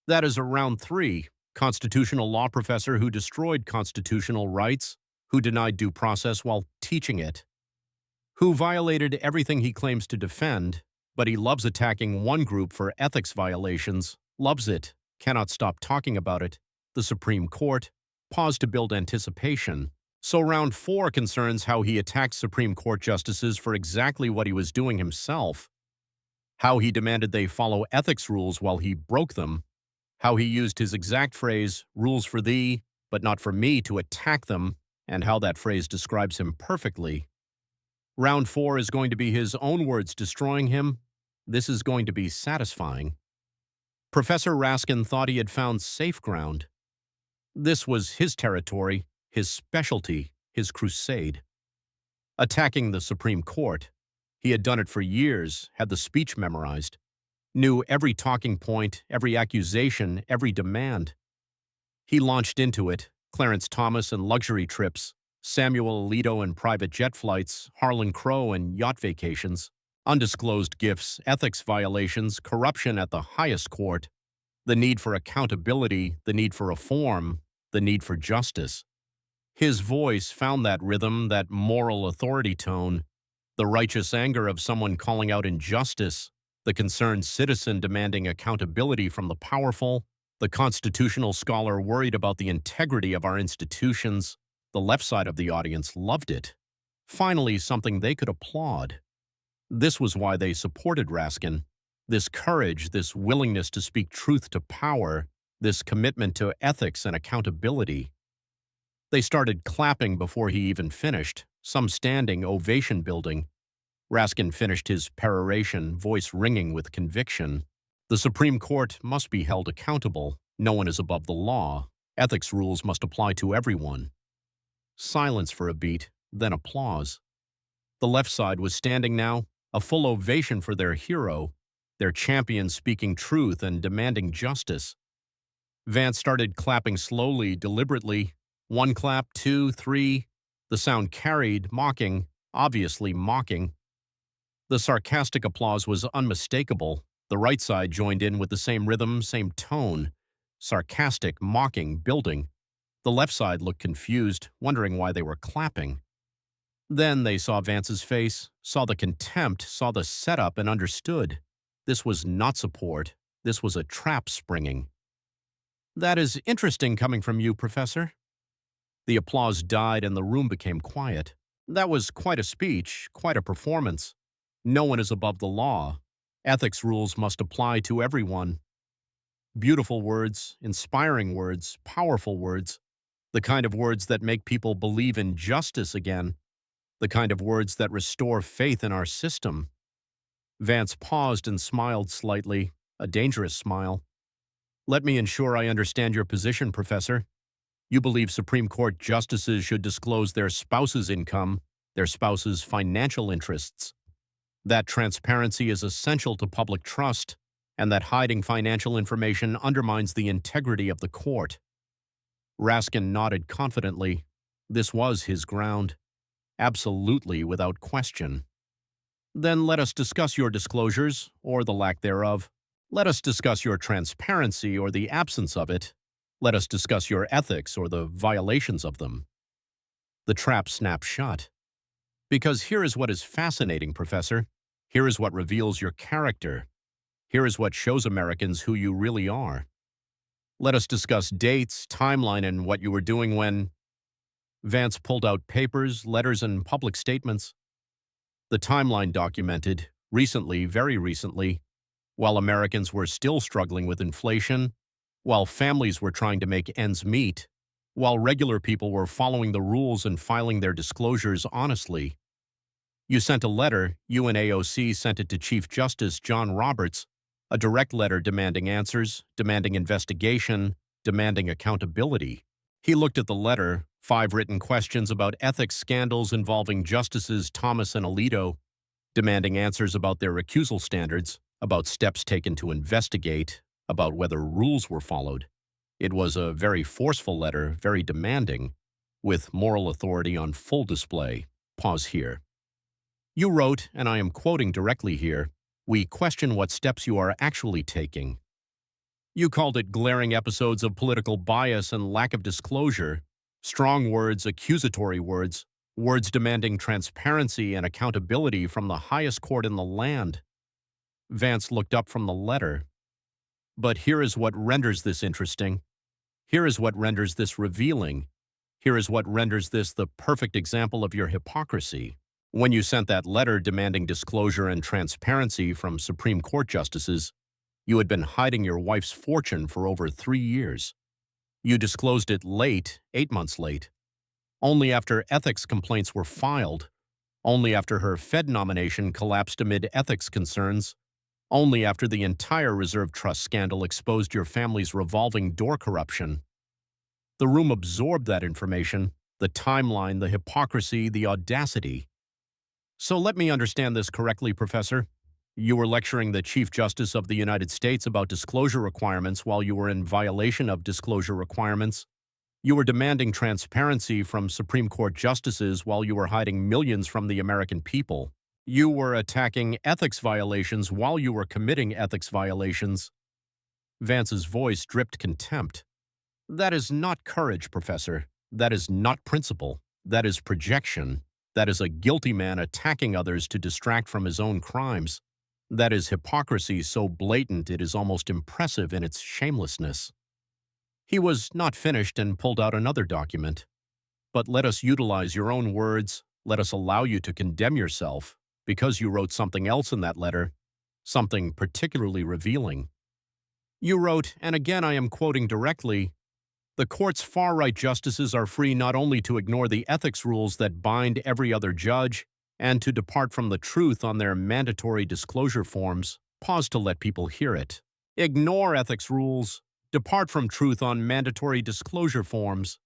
That is a round three. Constitutional law professor who destroyed constitutional rights, who denied due process while teaching it, who violated everything he claims to defend, but he loves attacking one group for ethics violations, loves it, cannot stop talking about it. The Supreme Court, paused to build anticipation. So round four concerns how he attacked Supreme Court justices for exactly what he was doing himself, how he demanded they follow ethics rules while he broke them, how he used his exact phrase, rules for thee, but not for me, to attack them, and how that phrase describes him perfectly. Round four is going to be his own words destroying him. This is going to be satisfying. Professor Raskin thought he had found safe ground. This was his territory, his specialty, his crusade. Attacking the Supreme Court. He had done it for years, had the speech memorized, knew every talking point, every accusation, every demand. He launched into it: Clarence Thomas and luxury trips, Samuel Alito and private jet flights, Harlan Crow and yacht vacations, undisclosed gifts, ethics violations, corruption at the highest court, the need for accountability, the need for reform, the need for justice. His voice found that rhythm, that moral authority tone, the righteous anger of someone calling out injustice, the concerned citizen demanding accountability from the powerful, the constitutional scholar worried about the integrity of our institutions. The left side of the audience loved it. Finally, something they could applaud. This was why they supported Raskin. This courage, this willingness to speak truth to power, this commitment to ethics and accountability. They started clapping before he even finished, some standing, ovation building. Raskin finished his peroration, voice ringing with conviction. The Supreme Court must be held accountable. No one is above the law. Ethics rules must apply to everyone. Silence for a beat, then applause. The left side was standing now, a full ovation for their hero, their champion speaking truth and demanding justice. Vance started clapping slowly, deliberately. One clap, two, three. The sound carried, mocking, obviously mocking. The sarcastic applause was unmistakable. The right side joined in with the same rhythm, same tone. Sarcastic, mocking, building. The left side looked confused, wondering why they were clapping. Then they saw Vance's face, saw the contempt, saw the setup, and understood. This was not support. This was a trap springing. That is interesting coming from you, Professor. The applause died and the room became quiet. That was quite a speech, quite a performance. No one is above the law. Ethics rules must apply to everyone. Beautiful words, inspiring words, powerful words, the kind of words that make people believe in justice again, the kind of words that restore faith in our system. Vance paused and smiled slightly, a dangerous smile. Let me ensure I understand your position, Professor. You believe Supreme Court justices should disclose their spouse's income, their spouse's financial interests. That transparency is essential to public trust, and that hiding financial information undermines the integrity of the court. Raskin nodded confidently. This was his ground. Absolutely, without question. Then let us discuss your disclosures, or the lack thereof. Let us discuss your transparency or the absence of it. Let us discuss your ethics or the violations of them. The trap snapped shut. Because here is what is fascinating, Professor. Here is what reveals your character. Here is what shows Americans who you really are. Let us discuss dates, timeline, and what you were doing when... Vance pulled out papers, letters, and public statements. The timeline documented, recently, very recently, while Americans were still struggling with inflation, while families were trying to make ends meet, while regular people were following the rules and filing their disclosures honestly. You sent a letter, you and AOC sent it to Chief Justice John Roberts, a direct letter demanding answers, demanding investigation, demanding accountability. He looked at the letter, 5 written questions about ethics scandals involving Justices Thomas and Alito, demanding answers about their recusal standards, about steps taken to investigate, about whether rules were followed. It was a very forceful letter, very demanding, with moral authority on full display. Pause here. You wrote, and I am quoting directly here, "We question what steps you are actually taking." You called it glaring episodes of political bias and lack of disclosure, strong words, accusatory words, words demanding transparency and accountability from the highest court in the land. Vance looked up from the letter. But here is what renders this interesting. Here is what renders this revealing. Here is what renders this the perfect example of your hypocrisy. When you sent that letter demanding disclosure and transparency from Supreme Court justices, you had been hiding your wife's fortune for over 3 years. You disclosed it late, 8 months late, only after ethics complaints were filed, only after her Fed nomination collapsed amid ethics concerns, only after the entire Reserve Trust scandal exposed your family's revolving door corruption. The room absorbed that information, the timeline, the hypocrisy, the audacity. So let me understand this correctly, Professor. You were lecturing the Chief Justice of the United States about disclosure requirements while you were in violation of disclosure requirements. You were demanding transparency from Supreme Court justices while you were hiding millions from the American people. You were attacking ethics violations while you were committing ethics violations. Vance's voice dripped contempt. That is not courage, Professor. That is not principle. That is projection. That is a guilty man attacking others to distract from his own crimes. That is hypocrisy so blatant it is almost impressive in its shamelessness. He was not finished and pulled out another document. But let us utilize your own words. Let us allow you to condemn yourself because you wrote something else in that letter, something particularly revealing. You wrote, and again I am quoting directly, "The court's far-right justices are free not only to ignore the ethics rules that bind every other judge and to depart from the truth on their mandatory disclosure forms." Pause to let people hear it. Ignore ethics rules, depart from truth on mandatory disclosure forms.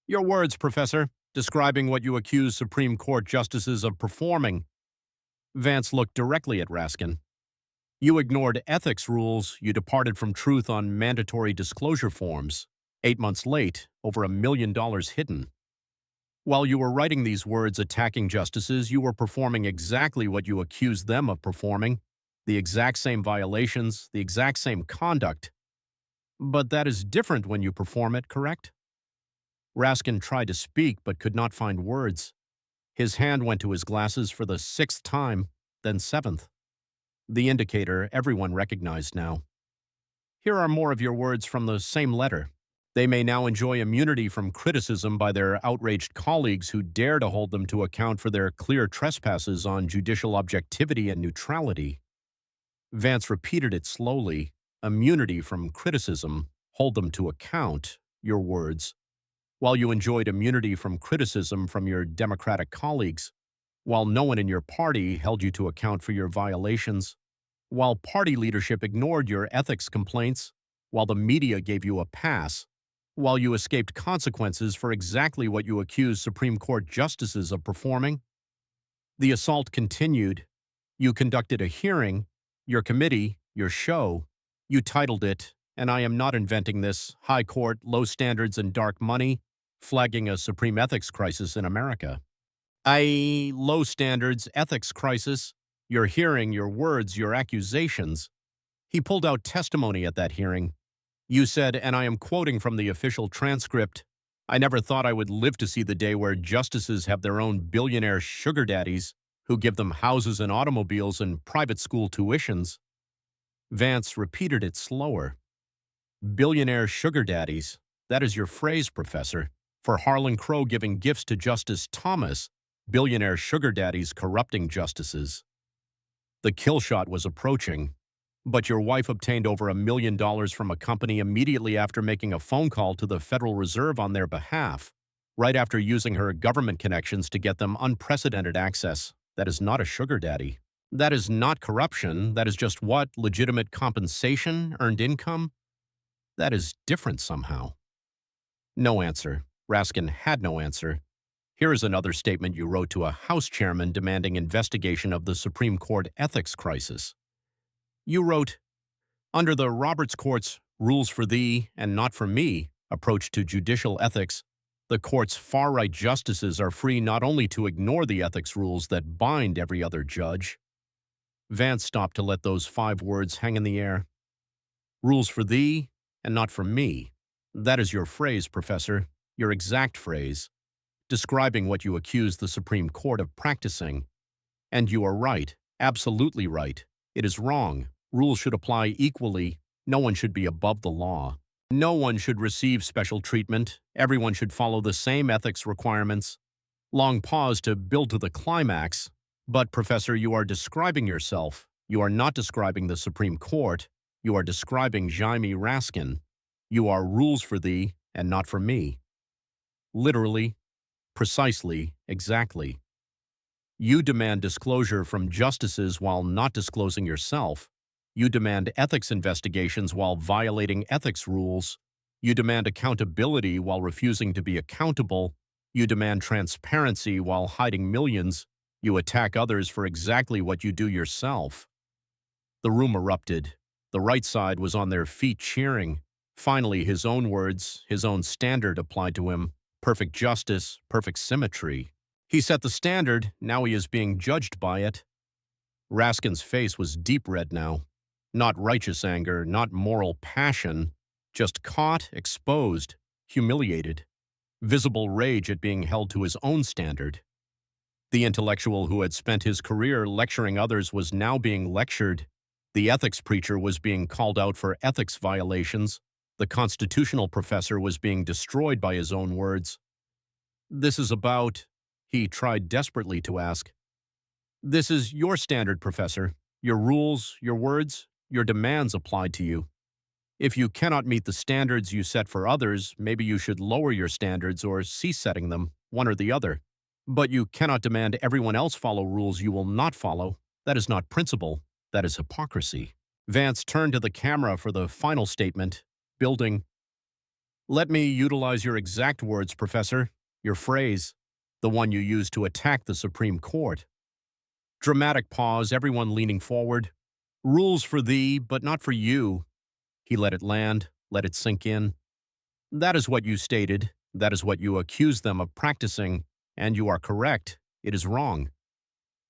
Your words, Professor, describing what you accuse Supreme Court justices of performing. Vance looked directly at Raskin. You ignored ethics rules, you departed from truth on mandatory disclosure forms. 8 months late, over $1 million hidden. While you were writing these words attacking justices, you were performing exactly what you accused them of performing, the exact same violations, the exact same conduct. But that is different when you perform it, correct? Raskin tried to speak but could not find words. His hand went to his glasses for the 6th time, then 7th. The indicator everyone recognized now. Here are more of your words from the same letter. They may now enjoy immunity from criticism by their outraged colleagues who dare to hold them to account for their clear trespasses on judicial objectivity and neutrality. Vance repeated it slowly. Immunity from criticism, hold them to account, your words. While you enjoyed immunity from criticism from your Democratic colleagues, while no one in your party held you to account for your violations, while party leadership ignored your ethics complaints, while the media gave you a pass, while you escaped consequences for exactly what you accused Supreme Court justices of performing, the assault continued. You conducted a hearing, your committee, your show. You titled it, and I am not inventing this, High Court, Low Standards and Dark Money, Flagging a Supreme Ethics Crisis in America. Low standards, ethics crisis, your hearing, your words, your accusations. He pulled out testimony at that hearing. You said, and I am quoting from the official transcript, I never thought I would live to see the day where justices have their own billionaire sugar daddies who give them houses and automobiles and private school tuitions. Vance repeated it slower. Billionaire sugar daddies. That is your phrase, Professor. For Harlan Crow giving gifts to Justice Thomas, billionaire sugar daddies corrupting justices. The kill shot was approaching, but your wife obtained over $1 million from a company immediately after making a phone call to the Federal Reserve on their behalf, right after using her government connections to get them unprecedented access. That is not a sugar daddy. That is not corruption. That is just what? Legitimate compensation? Earned income? That is different somehow. No answer. Raskin had no answer. Here is another statement you wrote to a House chairman demanding investigation of the Supreme Court ethics crisis. You wrote, under the Roberts Court's rules for thee and not for me approach to judicial ethics, the court's far-right justices are free not only to ignore the ethics rules that bind every other judge. Vance stopped to let those 5 words hang in the air. Rules for thee and not for me. That is your phrase, Professor, your exact phrase, describing what you accuse the Supreme Court of practicing. And you are right, absolutely right. It is wrong. Rules should apply equally. No one should be above the law. No one should receive special treatment. Everyone should follow the same ethics requirements. Long pause to build to the climax. But, Professor, you are describing yourself. You are not describing the Supreme Court. You are describing Jamie Raskin. You are rules for thee and not for me. Literally, precisely, exactly. You demand disclosure from justices while not disclosing yourself. You demand ethics investigations while violating ethics rules. You demand accountability while refusing to be accountable. You demand transparency while hiding millions. You attack others for exactly what you do yourself. The room erupted. The right side was on their feet cheering. Finally, his own words, his own standard applied to him. Perfect justice, perfect symmetry. He set the standard, now he is being judged by it. Raskin's face was deep red now. Not righteous anger, not moral passion, just caught, exposed, humiliated. Visible rage at being held to his own standard. The intellectual who had spent his career lecturing others was now being lectured. The ethics preacher was being called out for ethics violations. The constitutional professor was being destroyed by his own words. This is about, he tried desperately to ask. This is your standard, Professor. Your rules, your words, your demands applied to you. If you cannot meet the standards you set for others, maybe you should lower your standards or cease setting them, one or the other. But you cannot demand everyone else follow rules you will not follow. That is not principle. That is hypocrisy. Vance turned to the camera for the final statement, building. Let me utilize your exact words, Professor, your phrase, the one you used to attack the Supreme Court. Dramatic pause, everyone leaning forward. Rules for thee, but not for you. He let it land, let it sink in. That is what you stated. That is what you accused them of practicing, and you are correct. It is wrong.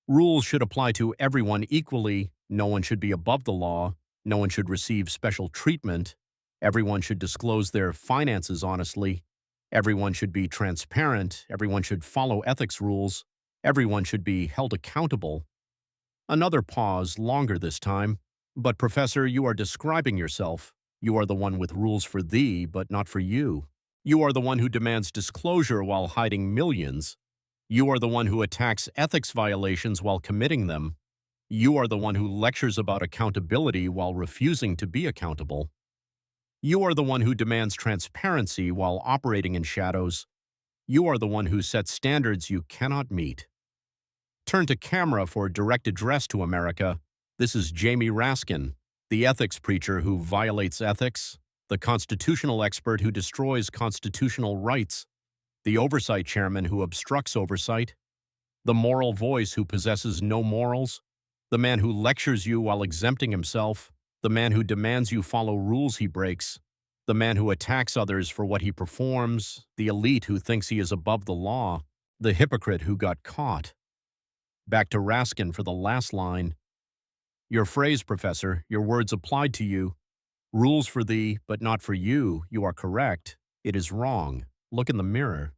Rules should apply to everyone equally. No one should be above the law. No one should receive special treatment. Everyone should disclose their finances honestly. Everyone should be transparent. Everyone should follow ethics rules. Everyone should be held accountable. Another pause, longer this time. But, Professor, you are describing yourself. You are the one with rules for thee, but not for you. You are the one who demands disclosure while hiding millions. You are the one who attacks ethics violations while committing them. You are the one who lectures about accountability while refusing to be accountable. You are the one who demands transparency while operating in shadows. You are the one who sets standards you cannot meet. Turn to camera for direct address to America. This is Jamie Raskin, the ethics preacher who violates ethics, the constitutional expert who destroys constitutional rights, the oversight chairman who obstructs oversight, the moral voice who possesses no morals, the man who lectures you while exempting himself, the man who demands you follow rules he breaks, the man who attacks others for what he performs, the elite who thinks he is above the law, the hypocrite who got caught. Back to Raskin for the last line. Your phrase, Professor, your words applied to you. Rules for thee, but not for you. You are correct. It is wrong. Look in the mirror.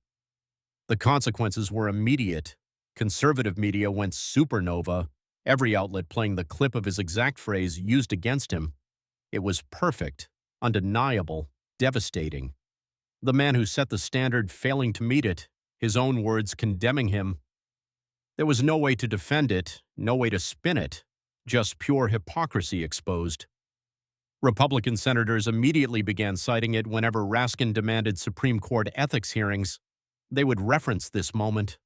The consequences were immediate. Conservative media went supernova, every outlet playing the clip of his exact phrase used against him. It was perfect, undeniable, devastating. The man who set the standard failing to meet it, his own words condemning him. There was no way to defend it, no way to spin it, just pure hypocrisy exposed. Republican senators immediately began citing it whenever Raskin demanded Supreme Court ethics hearings. They would reference this moment.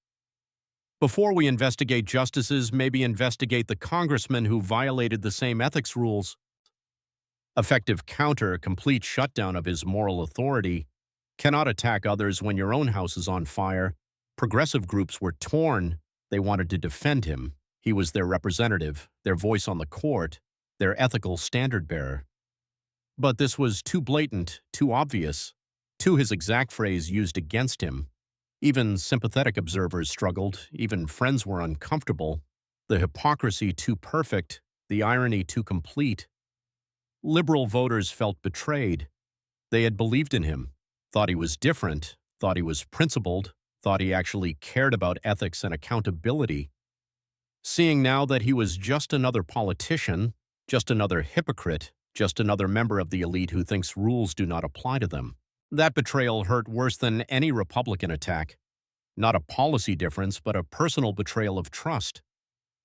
Before we investigate justices, maybe investigate the congressman who violated the same ethics rules. Effective counter, complete shutdown of his moral authority. Cannot attack others when your own house is on fire. Progressive groups were torn. They wanted to defend him. He was their representative, their voice on the court, their ethical standard-bearer. But this was too blatant, too obvious, too his exact phrase used against him. Even sympathetic observers struggled, even friends were uncomfortable. The hypocrisy too perfect, the irony too complete. Liberal voters felt betrayed. They had believed in him, thought he was different, thought he was principled, thought he actually cared about ethics and accountability. Seeing now that he was just another politician, just another hypocrite, just another member of the elite who thinks rules do not apply to them, that betrayal hurt worse than any Republican attack. Not a policy difference, but a personal betrayal of trust.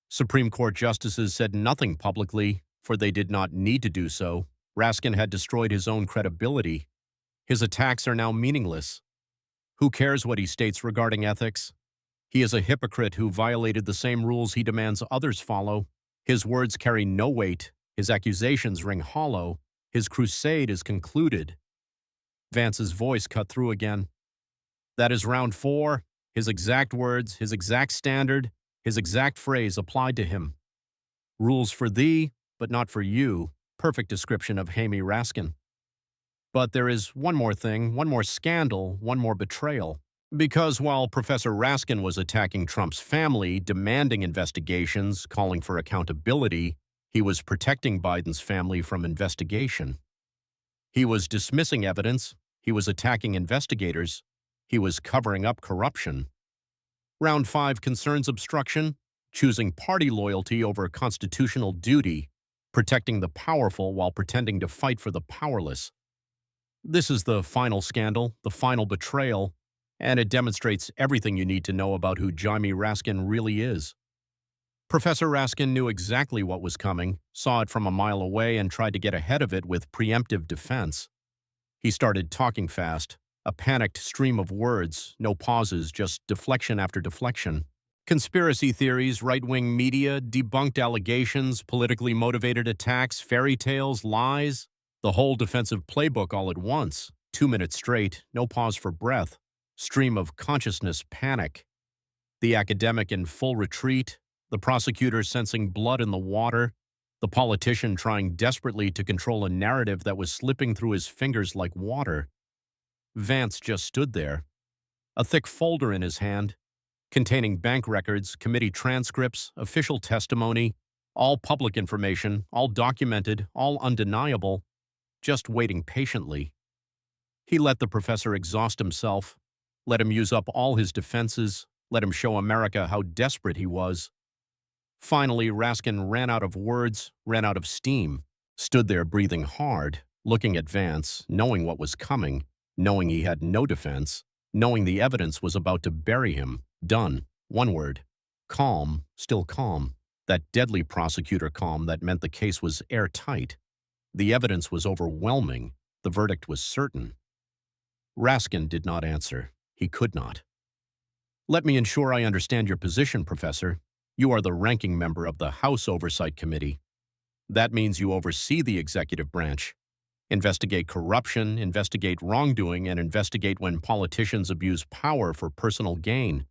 Supreme Court justices said nothing publicly, for they did not need to do so. Raskin had destroyed his own credibility. His attacks are now meaningless. Who cares what he states regarding ethics? He is a hypocrite who violated the same rules he demands others follow. His words carry no weight. His accusations ring hollow. His crusade is concluded. Vance's voice cut through again. That is round 4. His exact words, his exact standard, his exact phrase applied to him. Rules for thee, but not for you. Perfect description of Jamie Raskin. But there is one more thing, one more scandal, one more betrayal. Because while Professor Raskin was attacking Trump's family, demanding investigations, calling for accountability, he was protecting Biden's family from investigation. He was dismissing evidence. He was attacking investigators. He was covering up corruption. Round 5 concerns obstruction, choosing party loyalty over constitutional duty, protecting the powerful while pretending to fight for the powerless. This is the final scandal, the final betrayal, and it demonstrates everything you need to know about who Jamie Raskin really is. Professor Raskin knew exactly what was coming, saw it from a mile away, and tried to get ahead of it with preemptive defense. He started talking fast, a panicked stream of words, no pauses, just deflection after deflection. Conspiracy theories, right-wing media, debunked allegations, politically motivated attacks, fairy tales, lies. The whole defensive playbook all at once, 2 minutes straight, no pause for breath, stream of consciousness panic. The academic in full retreat, the prosecutor sensing blood in the water, the politician trying desperately to control a narrative that was slipping through his fingers like water. Vance just stood there, a thick folder in his hand, containing bank records, committee transcripts, official testimony, all public information, all documented, all undeniable, just waiting patiently. He let the professor exhaust himself, let him use up all his defenses, let him show America how desperate he was. Finally, Raskin ran out of words, ran out of steam, stood there breathing hard, looking at Vance, knowing what was coming, knowing he had no defense, knowing the evidence was about to bury him. Done. One word. Calm, still calm. That deadly prosecutor calm that meant the case was airtight. The evidence was overwhelming. The verdict was certain. Raskin did not answer. He could not. Let me ensure I understand your position, Professor. You are the ranking member of the House Oversight Committee. That means you oversee the executive branch. Investigate corruption, investigate wrongdoing, and investigate when politicians abuse power for personal gain.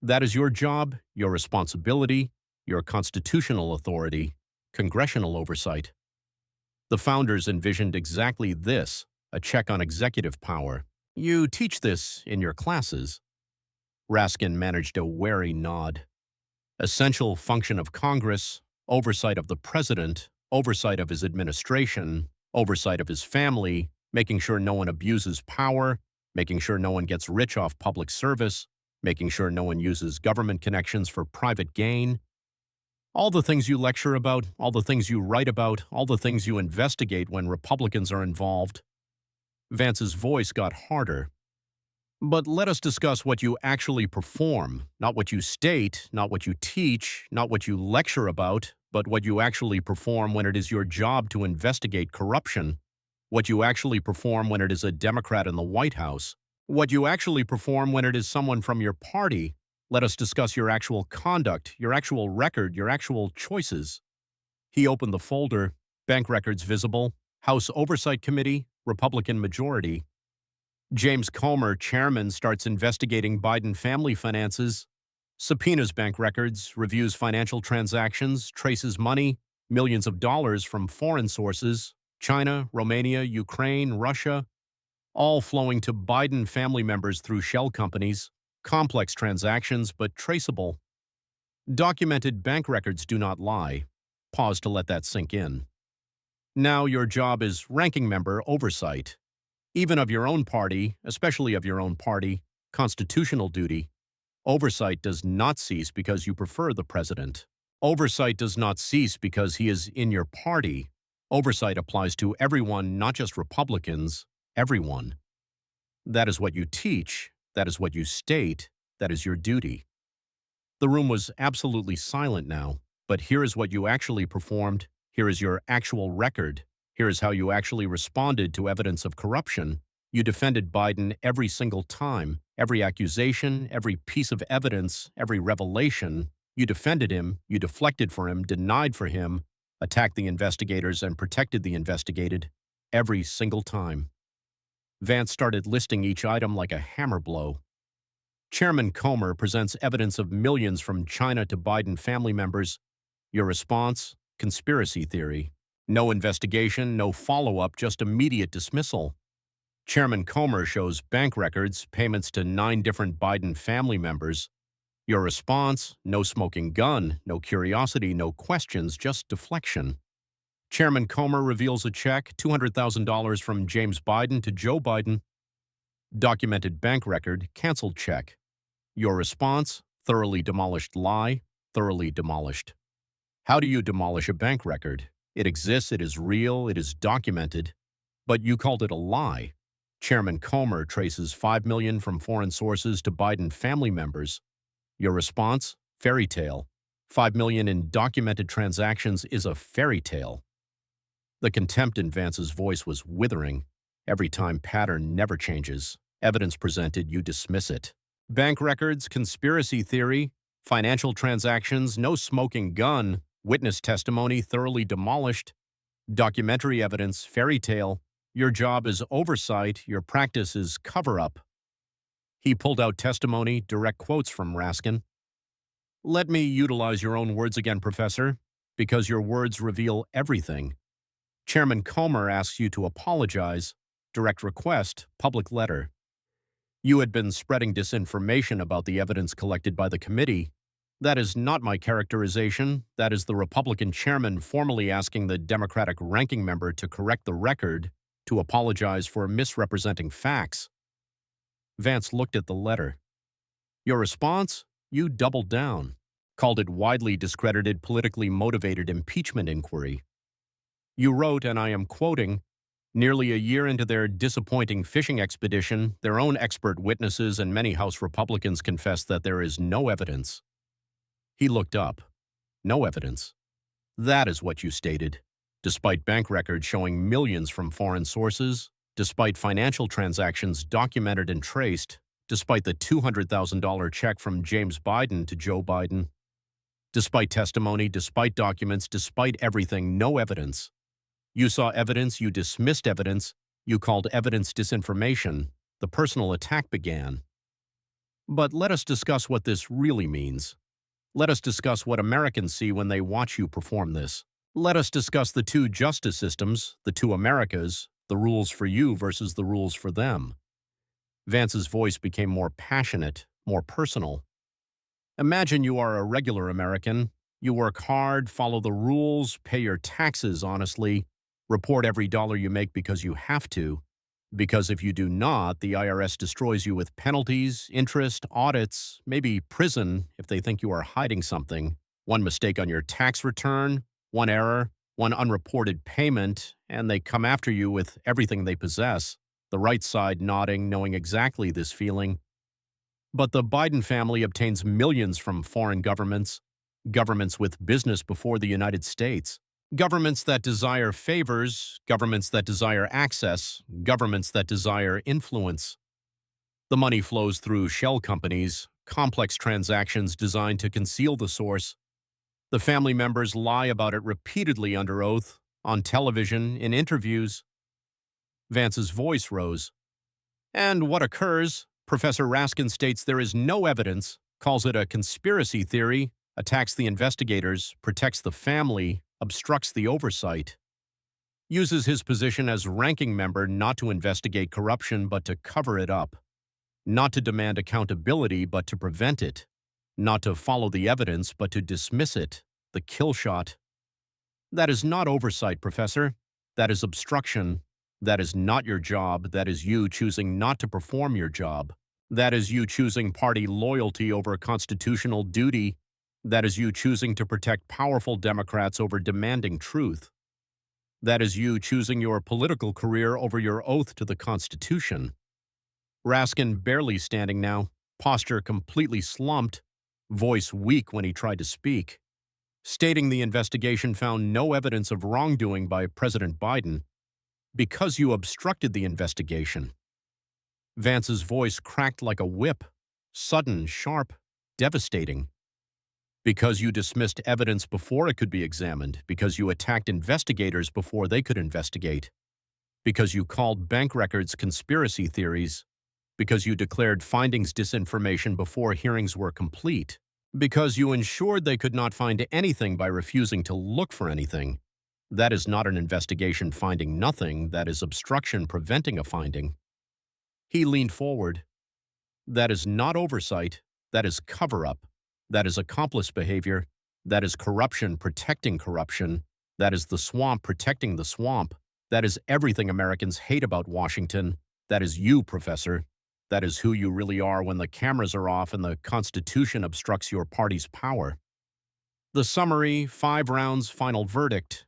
That is your job, your responsibility, your constitutional authority, congressional oversight. The founders envisioned exactly this, a check on executive power. You teach this in your classes. Raskin managed a wary nod. Essential function of Congress, oversight of the president, oversight of his administration, oversight of his family, making sure no one abuses power, making sure no one gets rich off public service, making sure no one uses government connections for private gain. All the things you lecture about, all the things you write about, all the things you investigate when Republicans are involved. Vance's voice got harder. But let us discuss what you actually perform, not what you state, not what you teach, not what you lecture about, but what you actually perform when it is your job to investigate corruption, what you actually perform when it is a Democrat in the White House, what you actually perform when it is someone from your party. Let us discuss your actual conduct, your actual record, your actual choices. He opened the folder, bank records visible, House Oversight Committee, Republican majority. James Comer, chairman, starts investigating Biden family finances, subpoenas bank records, reviews financial transactions, traces money, millions of dollars from foreign sources, China, Romania, Ukraine, Russia, all flowing to Biden family members through shell companies, complex transactions but traceable. Documented bank records do not lie. Pause to let that sink in. Now your job is ranking member oversight. Even of your own party, especially of your own party, constitutional duty. Oversight does not cease because you prefer the president. Oversight does not cease because he is in your party. Oversight applies to everyone, not just Republicans, everyone. That is what you teach, that is what you state, that is your duty. The room was absolutely silent now, but here is what you actually performed, here is your actual record. Here is how you actually responded to evidence of corruption. You defended Biden every single time, every accusation, every piece of evidence, every revelation. You defended him, you deflected for him, denied for him, attacked the investigators and protected the investigated, every single time. Vance started listing each item like a hammer blow. Chairman Comer presents evidence of millions from China to Biden family members. Your response? Conspiracy theory. No investigation, no follow-up, just immediate dismissal. Chairman Comer shows bank records, payments to 9 different Biden family members. Your response? No smoking gun, no curiosity, no questions, just deflection. Chairman Comer reveals a check, $200,000 from James Biden to Joe Biden. Documented bank record, canceled check. Your response? Thoroughly demolished lie, thoroughly demolished. How do you demolish a bank record? It exists, it is real, it is documented, but you called it a lie. Chairman Comer traces $5 million from foreign sources to Biden family members. Your response? Fairy tale. $5 million in documented transactions is a fairy tale. The contempt in Vance's voice was withering. Every time pattern never changes. Evidence presented, you dismiss it. Bank records, conspiracy theory, financial transactions, no smoking gun, witness testimony thoroughly demolished, documentary evidence, fairy tale. Your job is oversight, your practice is cover-up. He pulled out testimony, direct quotes from Raskin. Let me utilize your own words again, Professor, because your words reveal everything. Chairman Comer asks you to apologize. Direct request, public letter. You had been spreading disinformation about the evidence collected by the committee. That is not my characterization. That is the Republican chairman formally asking the Democratic ranking member to correct the record, to apologize for misrepresenting facts. Vance looked at the letter. Your response? You doubled down. Called it widely discredited, politically motivated impeachment inquiry. You wrote, and I am quoting, Nearly a year into their disappointing fishing expedition, their own expert witnesses and many House Republicans confessed that there is no evidence. He looked up. No evidence. That is what you stated. Despite bank records showing millions from foreign sources, despite financial transactions documented and traced, despite the $200,000 check from James Biden to Joe Biden, despite testimony, despite documents, despite everything, no evidence. You saw evidence, you dismissed evidence, you called evidence disinformation. The personal attack began. But let us discuss what this really means. Let us discuss what Americans see when they watch you perform this. Let us discuss the two justice systems, the two Americas, the rules for you versus the rules for them. Vance's voice became more passionate, more personal. Imagine you are a regular American. You work hard, follow the rules, pay your taxes honestly, report every dollar you make because you have to. Because if you do not, the IRS destroys you with penalties, interest, audits, maybe prison if they think you are hiding something. One mistake on your tax return, one error, one unreported payment, and they come after you with everything they possess. The right side nodding, knowing exactly this feeling. But the Biden family obtains millions from foreign governments, governments with business before the United States, governments that desire favors, governments that desire access, governments that desire influence. The money flows through shell companies, complex transactions designed to conceal the source. The family members lie about it repeatedly under oath, on television, in interviews. Vance's voice rose. And what occurs? Professor Raskin states there is no evidence, calls it a conspiracy theory, attacks the investigators, protects the family, obstructs the oversight. Uses his position as ranking member not to investigate corruption but to cover it up. Not to demand accountability but to prevent it. Not to follow the evidence but to dismiss it. The kill shot. That is not oversight, Professor. That is obstruction. That is not your job. That is you choosing not to perform your job. That is you choosing party loyalty over constitutional duty. That is you choosing to protect powerful Democrats over demanding truth. That is you choosing your political career over your oath to the Constitution. Raskin barely standing now, posture completely slumped, voice weak when he tried to speak, stating the investigation found no evidence of wrongdoing by President Biden because you obstructed the investigation. Vance's voice cracked like a whip, sudden, sharp, devastating. Because you dismissed evidence before it could be examined, because you attacked investigators before they could investigate, because you called bank records conspiracy theories, because you declared findings disinformation before hearings were complete, because you ensured they could not find anything by refusing to look for anything. That is not an investigation finding nothing, that is obstruction preventing a finding. He leaned forward. That is not oversight, that is cover-up. That is accomplice behavior. That is corruption protecting corruption. That is the swamp protecting the swamp. That is everything Americans hate about Washington. That is you, Professor. That is who you really are when the cameras are off and the Constitution obstructs your party's power. The summary, 5 rounds, final verdict.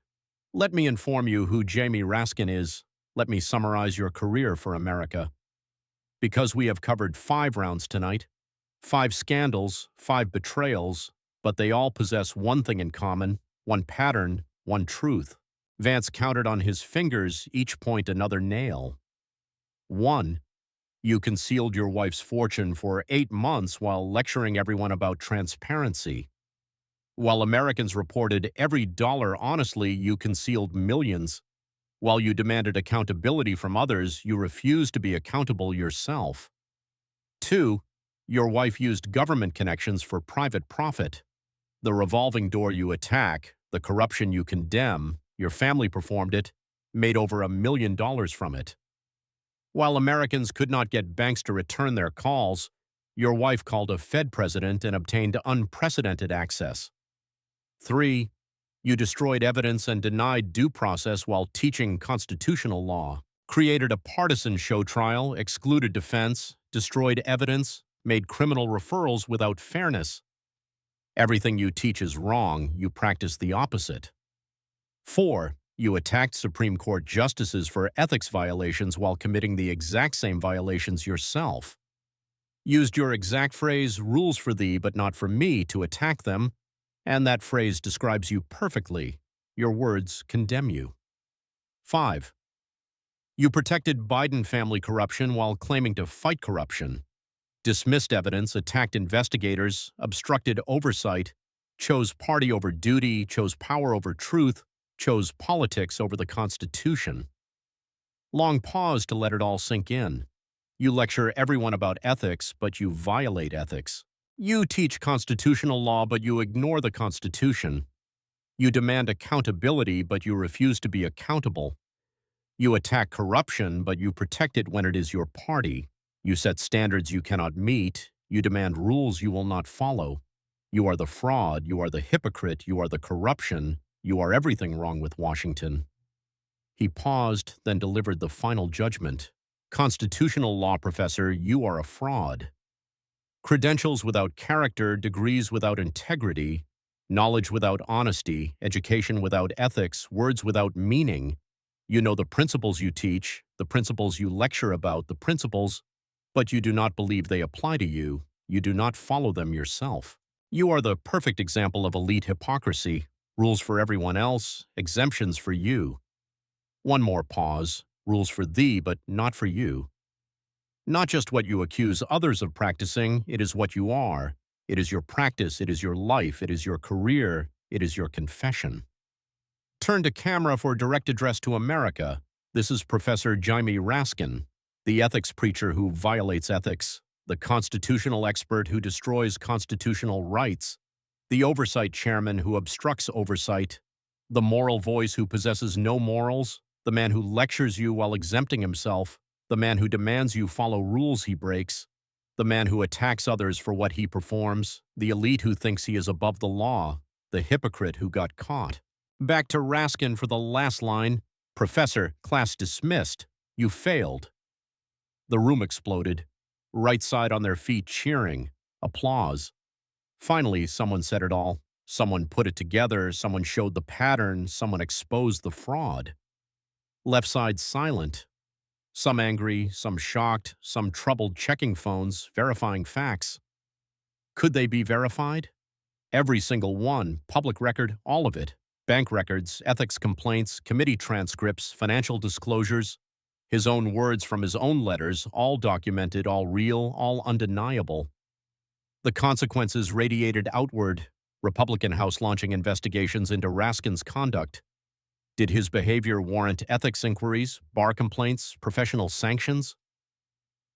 Let me inform you who Jamie Raskin is. Let me summarize your career for America. Because we have covered 5 rounds tonight, 5 scandals, 5 betrayals, but they all possess one thing in common, one pattern, one truth. Vance counted on his fingers, each point another nail. 1. You concealed your wife's fortune for 8 months while lecturing everyone about transparency. While Americans reported every dollar honestly, you concealed millions. While you demanded accountability from others, you refused to be accountable yourself. 2. Your wife used government connections for private profit. The revolving door you attack, the corruption you condemn, your family performed it, made over $1 million from it. While Americans could not get banks to return their calls, your wife called a Fed president and obtained unprecedented access. 3. You destroyed evidence and denied due process while teaching constitutional law, created a partisan show trial, excluded defense, destroyed evidence, made criminal referrals without fairness. Everything you teach is wrong, you practice the opposite. 4. You attacked Supreme Court justices for ethics violations while committing the exact same violations yourself. Used your exact phrase, rules for thee but not for me, to attack them, and that phrase describes you perfectly. Your words condemn you. 5. You protected Biden family corruption while claiming to fight corruption. Dismissed evidence, attacked investigators, obstructed oversight, chose party over duty, chose power over truth, chose politics over the Constitution. Long pause to let it all sink in. You lecture everyone about ethics, but you violate ethics. You teach constitutional law, but you ignore the Constitution. You demand accountability, but you refuse to be accountable. You attack corruption, but you protect it when it is your party. You set standards you cannot meet. You demand rules you will not follow. You are the fraud. You are the hypocrite. You are the corruption. You are everything wrong with Washington. He paused, then delivered the final judgment. Constitutional law professor, you are a fraud. Credentials without character, degrees without integrity, knowledge without honesty, education without ethics, words without meaning. You know the principles you teach, the principles you lecture about, the principles, but you do not believe they apply to you. You do not follow them yourself. You are the perfect example of elite hypocrisy. Rules for everyone else, exemptions for you. One more pause. Rules for thee, but not for you. Not just what you accuse others of practicing, it is what you are. It is your practice, it is your life, it is your career, it is your confession. Turn to camera for direct address to America. This is Professor Jamie Raskin, the ethics preacher who violates ethics, the constitutional expert who destroys constitutional rights, the oversight chairman who obstructs oversight, the moral voice who possesses no morals, the man who lectures you while exempting himself, the man who demands you follow rules he breaks, the man who attacks others for what he performs, the elite who thinks he is above the law, the hypocrite who got caught. Back to Raskin for the last line. Professor, class dismissed. You failed. The room exploded. Right side on their feet cheering. Applause. Finally, someone said it all. Someone put it together. Someone showed the pattern. Someone exposed the fraud. Left side silent. Some angry, some shocked, some troubled checking phones, verifying facts. Could they be verified? Every single one, public record, all of it. Bank records, ethics complaints, committee transcripts, financial disclosures, his own words from his own letters, all documented, all real, all undeniable. The consequences radiated outward. Republican House launching investigations into Raskin's conduct. Did his behavior warrant ethics inquiries, bar complaints, professional sanctions?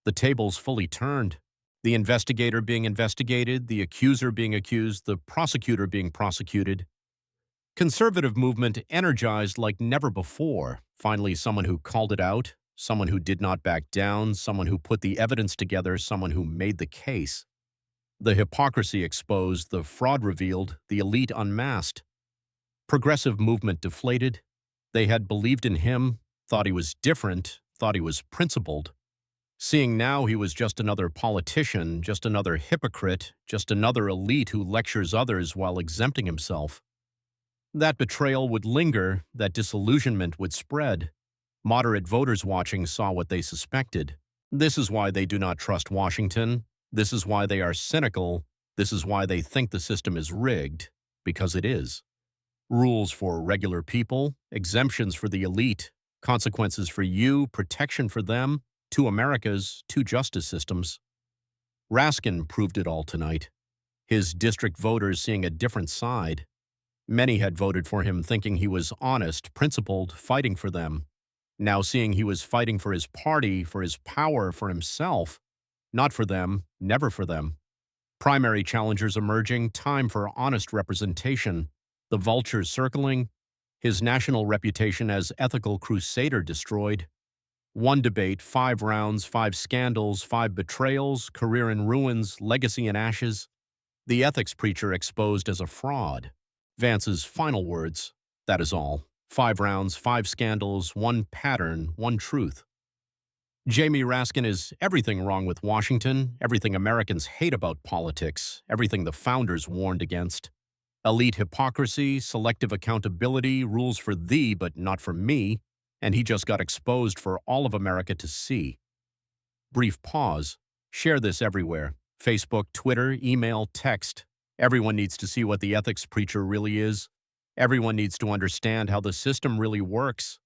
The tables fully turned. The investigator being investigated, the accuser being accused, the prosecutor being prosecuted. Conservative movement energized like never before. Finally, someone who called it out, someone who did not back down, someone who put the evidence together, someone who made the case. The hypocrisy exposed, the fraud revealed, the elite unmasked. Progressive movement deflated. They had believed in him, thought he was different, thought he was principled. Seeing now he was just another politician, just another hypocrite, just another elite who lectures others while exempting himself. That betrayal would linger, that disillusionment would spread. Moderate voters watching saw what they suspected. This is why they do not trust Washington. This is why they are cynical. This is why they think the system is rigged, because it is. Rules for regular people, exemptions for the elite, consequences for you, protection for them, two Americas, two justice systems. Raskin proved it all tonight. His district voters seeing a different side. Many had voted for him thinking he was honest, principled, fighting for them. Now seeing he was fighting for his party, for his power, for himself. Not for them, never for them. Primary challengers emerging, time for honest representation. The vultures circling, his national reputation as ethical crusader destroyed. One debate, 5 rounds, 5 scandals, 5 betrayals, career in ruins, legacy in ashes. The ethics preacher exposed as a fraud. Vance's final words, that is all. 5 rounds, 5 scandals, 1 pattern, 1 truth. Jamie Raskin is everything wrong with Washington, everything Americans hate about politics, everything the founders warned against. Elite hypocrisy, selective accountability, rules for thee but not for me, and he just got exposed for all of America to see. Brief pause. Share this everywhere. Facebook, Twitter, email, text. Everyone needs to see what the ethics preacher really is. Everyone needs to understand how the system really works.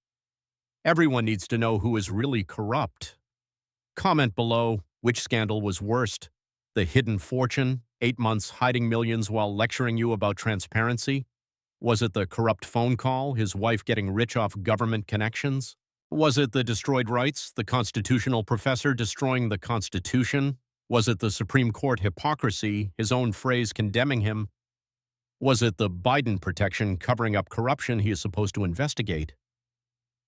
Everyone needs to know who is really corrupt. Comment below which scandal was worst. The hidden fortune, 8 months hiding millions while lecturing you about transparency? Was it the corrupt phone call, his wife getting rich off government connections? Was it the destroyed rights, the constitutional professor destroying the Constitution? Was it the Supreme Court hypocrisy, his own phrase condemning him? Was it the Biden protection covering up corruption he is supposed to investigate?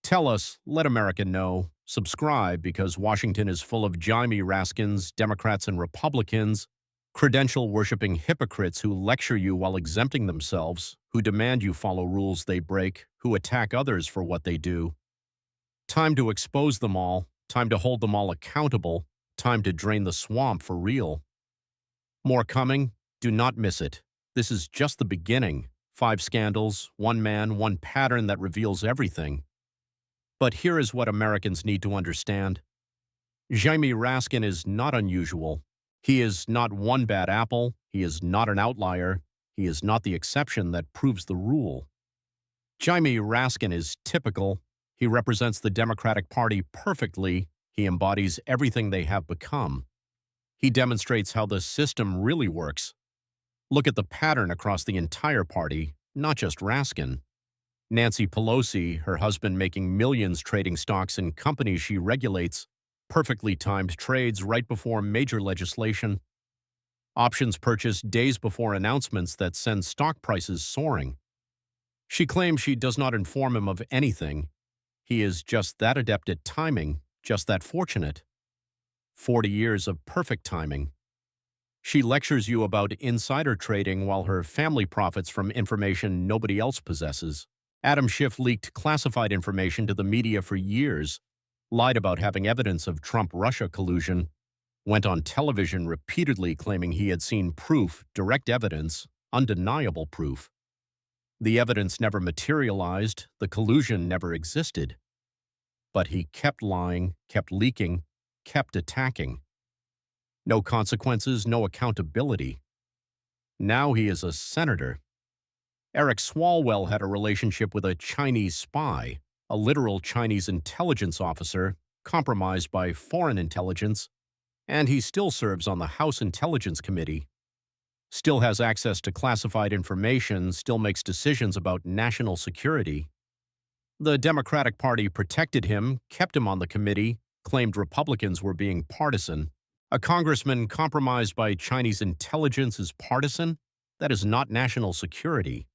Tell us, let America know. Subscribe because Washington is full of Jamie Raskins, Democrats and Republicans, credential-worshipping hypocrites who lecture you while exempting themselves, who demand you follow rules they break, who attack others for what they do. Time to expose them all, time to hold them all accountable, time to drain the swamp for real. More coming? Do not miss it. This is just the beginning. 5 scandals, 1 man, 1 pattern that reveals everything. But here is what Americans need to understand. Jamie Raskin is not unusual. He is not one bad apple. He is not an outlier. He is not the exception that proves the rule. Jamie Raskin is typical. He represents the Democratic Party perfectly. He embodies everything they have become. He demonstrates how the system really works. Look at the pattern across the entire party, not just Raskin. Nancy Pelosi, her husband making millions trading stocks in companies she regulates, perfectly timed trades right before major legislation. Options purchased days before announcements that send stock prices soaring. She claims she does not inform him of anything. He is just that adept at timing, just that fortunate. 40 years of perfect timing. She lectures you about insider trading while her family profits from information nobody else possesses. Adam Schiff leaked classified information to the media for years, lied about having evidence of Trump-Russia collusion, went on television repeatedly claiming he had seen proof, direct evidence, undeniable proof. The evidence never materialized, the collusion never existed. But he kept lying, kept leaking, kept attacking. No consequences, no accountability. Now he is a senator. Eric Swalwell had a relationship with a Chinese spy, a literal Chinese intelligence officer, compromised by foreign intelligence, and he still serves on the House Intelligence Committee. Still has access to classified information, still makes decisions about national security. The Democratic Party protected him, kept him on the committee, claimed Republicans were being partisan. A congressman compromised by Chinese intelligence is partisan? That is not national security.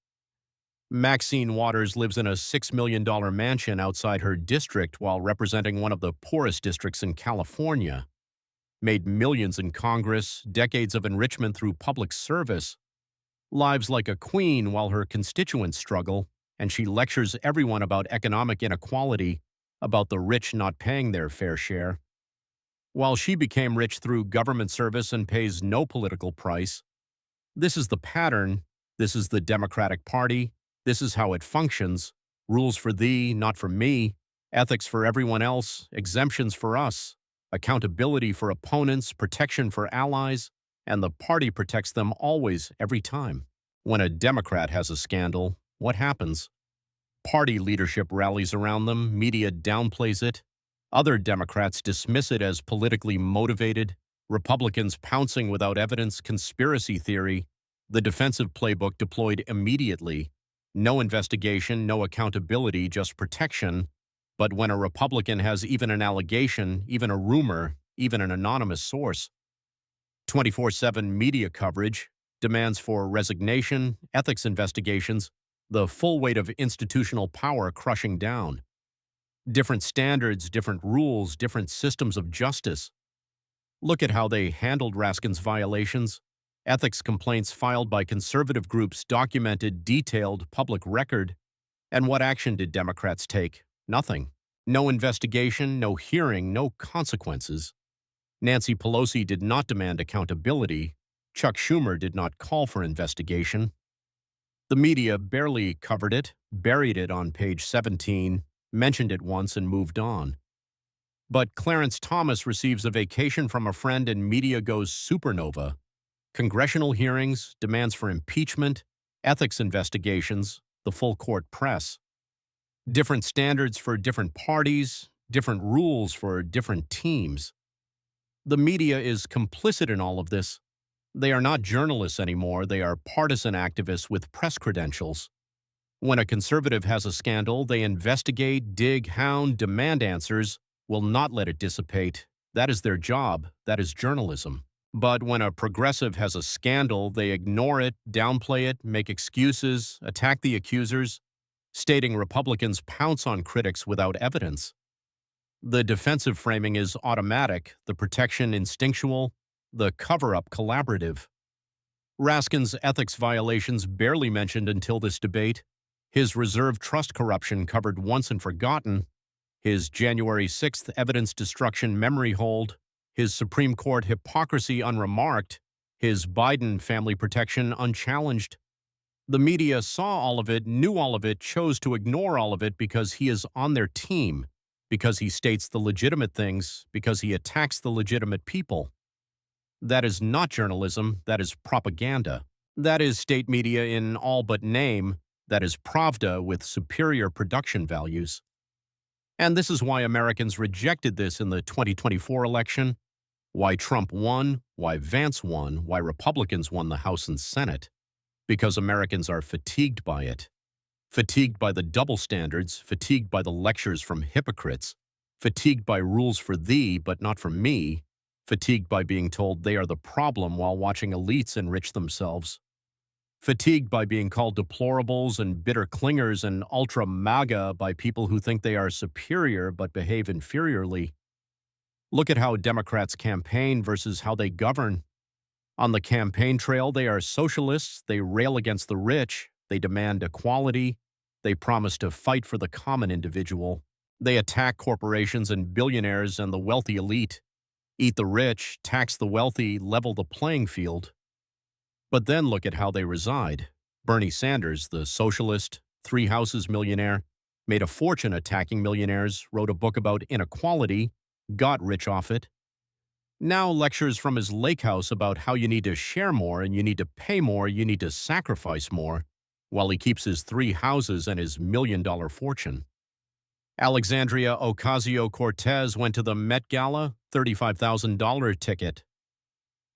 Maxine Waters lives in a $6 million mansion outside her district while representing one of the poorest districts in California. Made millions in Congress, decades of enrichment through public service. Lives like a queen while her constituents struggle, and she lectures everyone about economic inequality, about the rich not paying their fair share. While she became rich through government service and pays no political price. This is the pattern. This is the Democratic Party. This is how it functions. Rules for thee, not for me. Ethics for everyone else. Exemptions for us. Accountability for opponents. Protection for allies. And the party protects them always, every time. When a Democrat has a scandal, what happens? Party leadership rallies around them. Media downplays it. Other Democrats dismiss it as politically motivated. Republicans pouncing without evidence. Conspiracy theory. The defensive playbook deployed immediately. No investigation, no accountability, just protection. But when a Republican has even an allegation, even a rumor, even an anonymous source, 24/7 media coverage, demands for resignation, ethics investigations, the full weight of institutional power crushing down. Different standards, different rules, different systems of justice. Look at how they handled Raskin's violations. Ethics complaints filed by conservative groups documented, detailed, public record. And what action did Democrats take? Nothing. No investigation, no hearing, no consequences. Nancy Pelosi did not demand accountability. Chuck Schumer did not call for investigation. The media barely covered it, buried it on page 17, mentioned it once and moved on. But Clarence Thomas receives a vacation from a friend and media goes supernova. Congressional hearings, demands for impeachment, ethics investigations, the full court press. Different standards for different parties, different rules for different teams. The media is complicit in all of this. They are not journalists anymore, they are partisan activists with press credentials. When a conservative has a scandal, they investigate, dig, hound, demand answers, will not let it dissipate. That is their job. That is journalism. But when a progressive has a scandal, they ignore it, downplay it, make excuses, attack the accusers, stating Republicans pounce on critics without evidence. The defensive framing is automatic, the protection instinctual, the cover-up collaborative. Raskin's ethics violations barely mentioned until this debate, his reserve trust corruption covered once and forgotten, his January 6th evidence destruction memory hold, his Supreme Court hypocrisy unremarked, his Biden family protection unchallenged. The media saw all of it, knew all of it, chose to ignore all of it because he is on their team, because he states the legitimate things, because he attacks the legitimate people. That is not journalism, that is propaganda. That is state media in all but name, that is Pravda with superior production values. And this is why Americans rejected this in the 2024 election, why Trump won, why Vance won, why Republicans won the House and Senate. Because Americans are fatigued by it. Fatigued by the double standards, fatigued by the lectures from hypocrites, fatigued by rules for thee but not for me, fatigued by being told they are the problem while watching elites enrich themselves, fatigued by being called deplorables and bitter clingers and ultra-MAGA by people who think they are superior but behave inferiorly. Look at how Democrats campaign versus how they govern. On the campaign trail, they are socialists, they rail against the rich, they demand equality, they promise to fight for the common individual. They attack corporations and billionaires and the wealthy elite, eat the rich, tax the wealthy, level the playing field. But then look at how they reside. Bernie Sanders, the socialist, three houses millionaire, made a fortune attacking millionaires, wrote a book about inequality, got rich off it. Now lectures from his lake house about how you need to share more and you need to pay more, you need to sacrifice more, while he keeps his three houses and his million-dollar fortune. Alexandria Ocasio-Cortez went to the Met Gala, $35,000 ticket.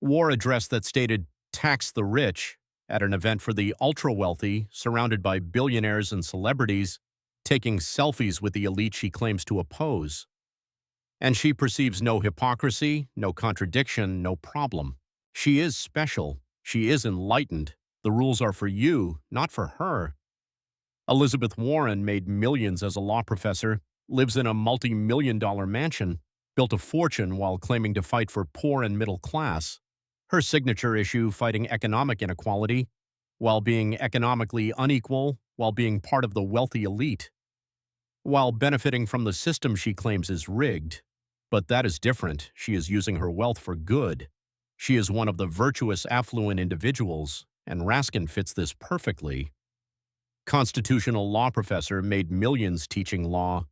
Wore a dress that stated, "Tax the rich," at an event for the ultra-wealthy, surrounded by billionaires and celebrities, taking selfies with the elite she claims to oppose. And she perceives no hypocrisy, no contradiction, no problem. She is special. She is enlightened. The rules are for you, not for her. Elizabeth Warren made millions as a law professor, lives in a multi-million-dollar mansion, built a fortune while claiming to fight for poor and middle class. Her signature issue fighting economic inequality, while being economically unequal, while being part of the wealthy elite, while benefiting from the system she claims is rigged. But that is different. She is using her wealth for good. She is one of the virtuous, affluent individuals, and Raskin fits this perfectly. Constitutional law professor made millions teaching law.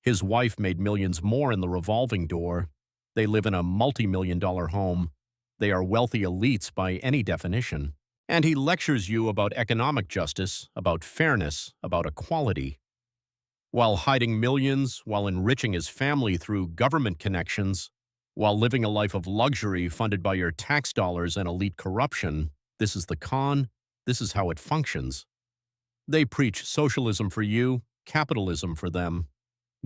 His wife made millions more in the revolving door. They live in a multi-million-dollar home. They are wealthy elites by any definition. And he lectures you about economic justice, about fairness, about equality. While hiding millions, while enriching his family through government connections, while living a life of luxury funded by your tax dollars and elite corruption, this is the con, this is how it functions. They preach socialism for you, capitalism for them,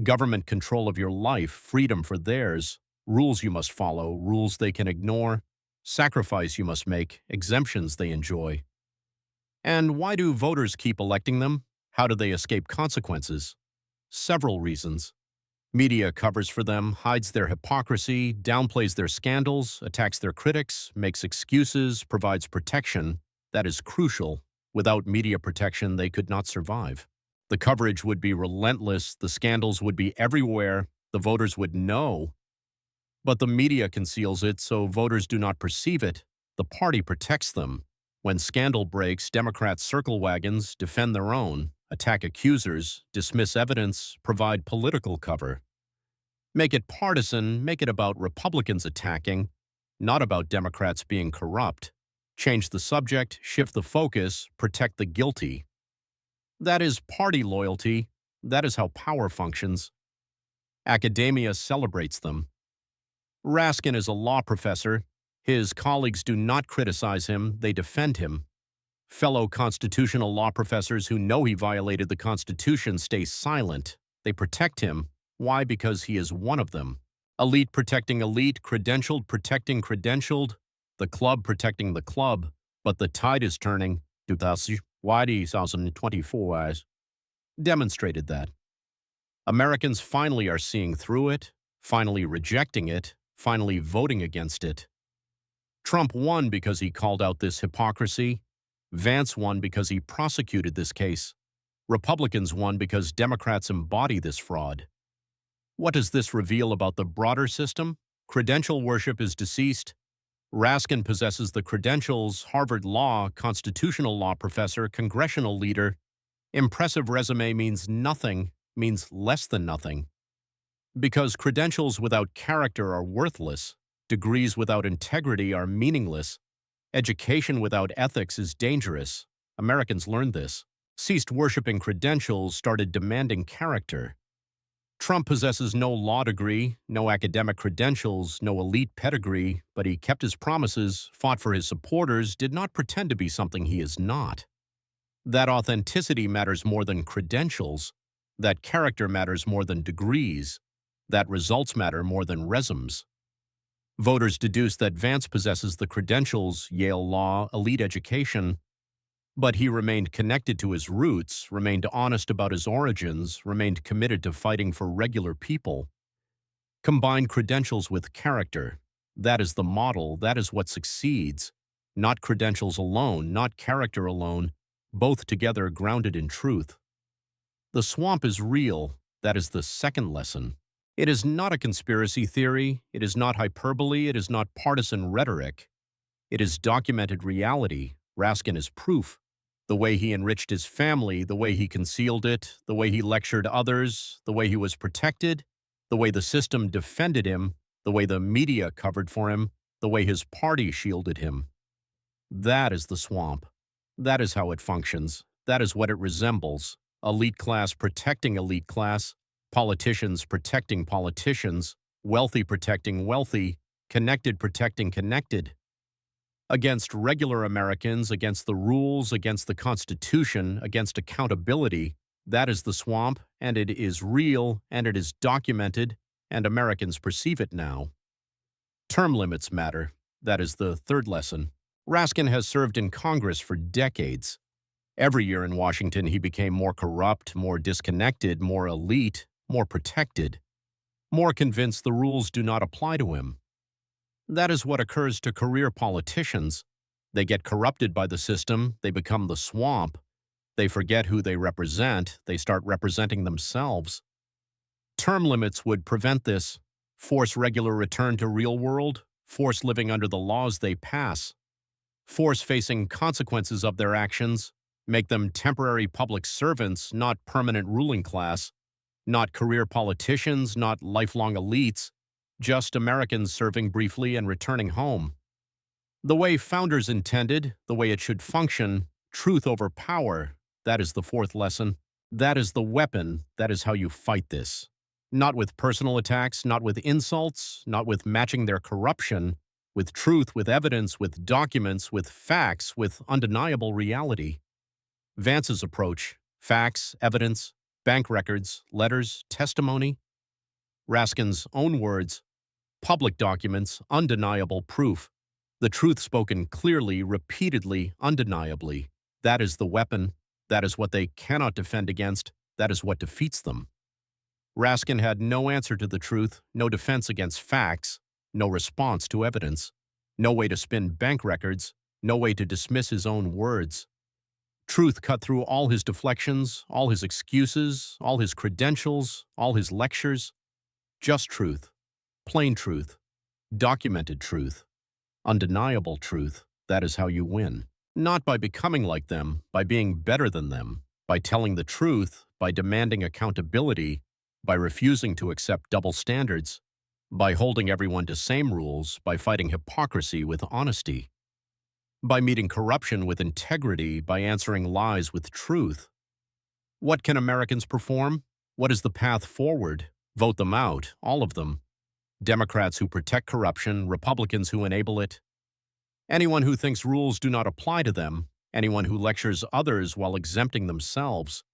government control of your life, freedom for theirs, rules you must follow, rules they can ignore, sacrifice you must make, exemptions they enjoy. And why do voters keep electing them? How do they escape consequences? Several reasons. Media covers for them, hides their hypocrisy, downplays their scandals, attacks their critics, makes excuses, provides protection. That is crucial. Without media protection, they could not survive. The coverage would be relentless, the scandals would be everywhere, the voters would know. But the media conceals it, so voters do not perceive it. The party protects them. When scandal breaks, Democrats circle wagons, defend their own, attack accusers, dismiss evidence, provide political cover. Make it partisan, make it about Republicans attacking, not about Democrats being corrupt. Change the subject, shift the focus, protect the guilty. That is party loyalty. That is how power functions. Academia celebrates them. Raskin is a law professor. His colleagues do not criticize him, they defend him. Fellow constitutional law professors who know he violated the Constitution stay silent. They protect him. Why? Because he is one of them. Elite protecting elite, credentialed protecting credentialed, the club protecting the club. But the tide is turning. 2024 has demonstrated that. Americans finally are seeing through it, finally rejecting it, finally voting against it. Trump won because he called out this hypocrisy. Vance won because he prosecuted this case. Republicans won because Democrats embody this fraud. What does this reveal about the broader system? Credential worship is deceased. Raskin possesses the credentials, Harvard Law, constitutional law professor, congressional leader. Impressive resume means nothing, means less than nothing. Because credentials without character are worthless, degrees without integrity are meaningless, education without ethics is dangerous. Americans learned this, ceased worshiping credentials, started demanding character. Trump possesses no law degree, no academic credentials, no elite pedigree, but he kept his promises, fought for his supporters, did not pretend to be something he is not. That authenticity matters more than credentials, that character matters more than degrees, that results matter more than resumes. Voters deduce that Vance possesses the credentials, Yale Law, elite education, but he remained connected to his roots, remained honest about his origins, remained committed to fighting for regular people. Combine credentials with character. That is the model, that is what succeeds. Not credentials alone, not character alone, both together grounded in truth. The swamp is real, that is the second lesson. It is not a conspiracy theory, it is not hyperbole, it is not partisan rhetoric. It is documented reality. Raskin is proof. The way he enriched his family, the way he concealed it, the way he lectured others, the way he was protected, the way the system defended him, the way the media covered for him, the way his party shielded him. That is the swamp. That is how it functions. That is what it resembles. Elite class protecting elite class, politicians protecting politicians, wealthy protecting wealthy, connected protecting connected. Against regular Americans, against the rules, against the Constitution, against accountability, that is the swamp, and it is real, and it is documented, and Americans perceive it now. Term limits matter. That is the third lesson. Raskin has served in Congress for decades. Every year in Washington, he became more corrupt, more disconnected, more elite, more protected, more convinced the rules do not apply to him. That is what occurs to career politicians. They get corrupted by the system, they become the swamp, they forget who they represent, they start representing themselves. Term limits would prevent this, force regular return to real world, force living under the laws they pass, force facing consequences of their actions, make them temporary public servants, not permanent ruling class, not career politicians, not lifelong elites, just Americans serving briefly and returning home. The way founders intended, the way it should function, truth over power, that is the fourth lesson. That is the weapon, that is how you fight this. Not with personal attacks, not with insults, not with matching their corruption, with truth, with evidence, with documents, with facts, with undeniable reality. Vance's approach, facts, evidence, bank records, letters, testimony. Raskin's own words, public documents, undeniable proof. The truth spoken clearly, repeatedly, undeniably. That is the weapon. That is what they cannot defend against. That is what defeats them. Raskin had no answer to the truth, no defense against facts, no response to evidence, no way to spin bank records, no way to dismiss his own words. Truth cut through all his deflections, all his excuses, all his credentials, all his lectures. Just truth. Plain truth, documented truth, undeniable truth, that is how you win. Not by becoming like them, by being better than them, by telling the truth, by demanding accountability, by refusing to accept double standards, by holding everyone to same rules, by fighting hypocrisy with honesty, by meeting corruption with integrity, by answering lies with truth. What can Americans perform? What is the path forward? Vote them out, all of them. Democrats who protect corruption, Republicans who enable it. Anyone who thinks rules do not apply to them, anyone who lectures others while exempting themselves,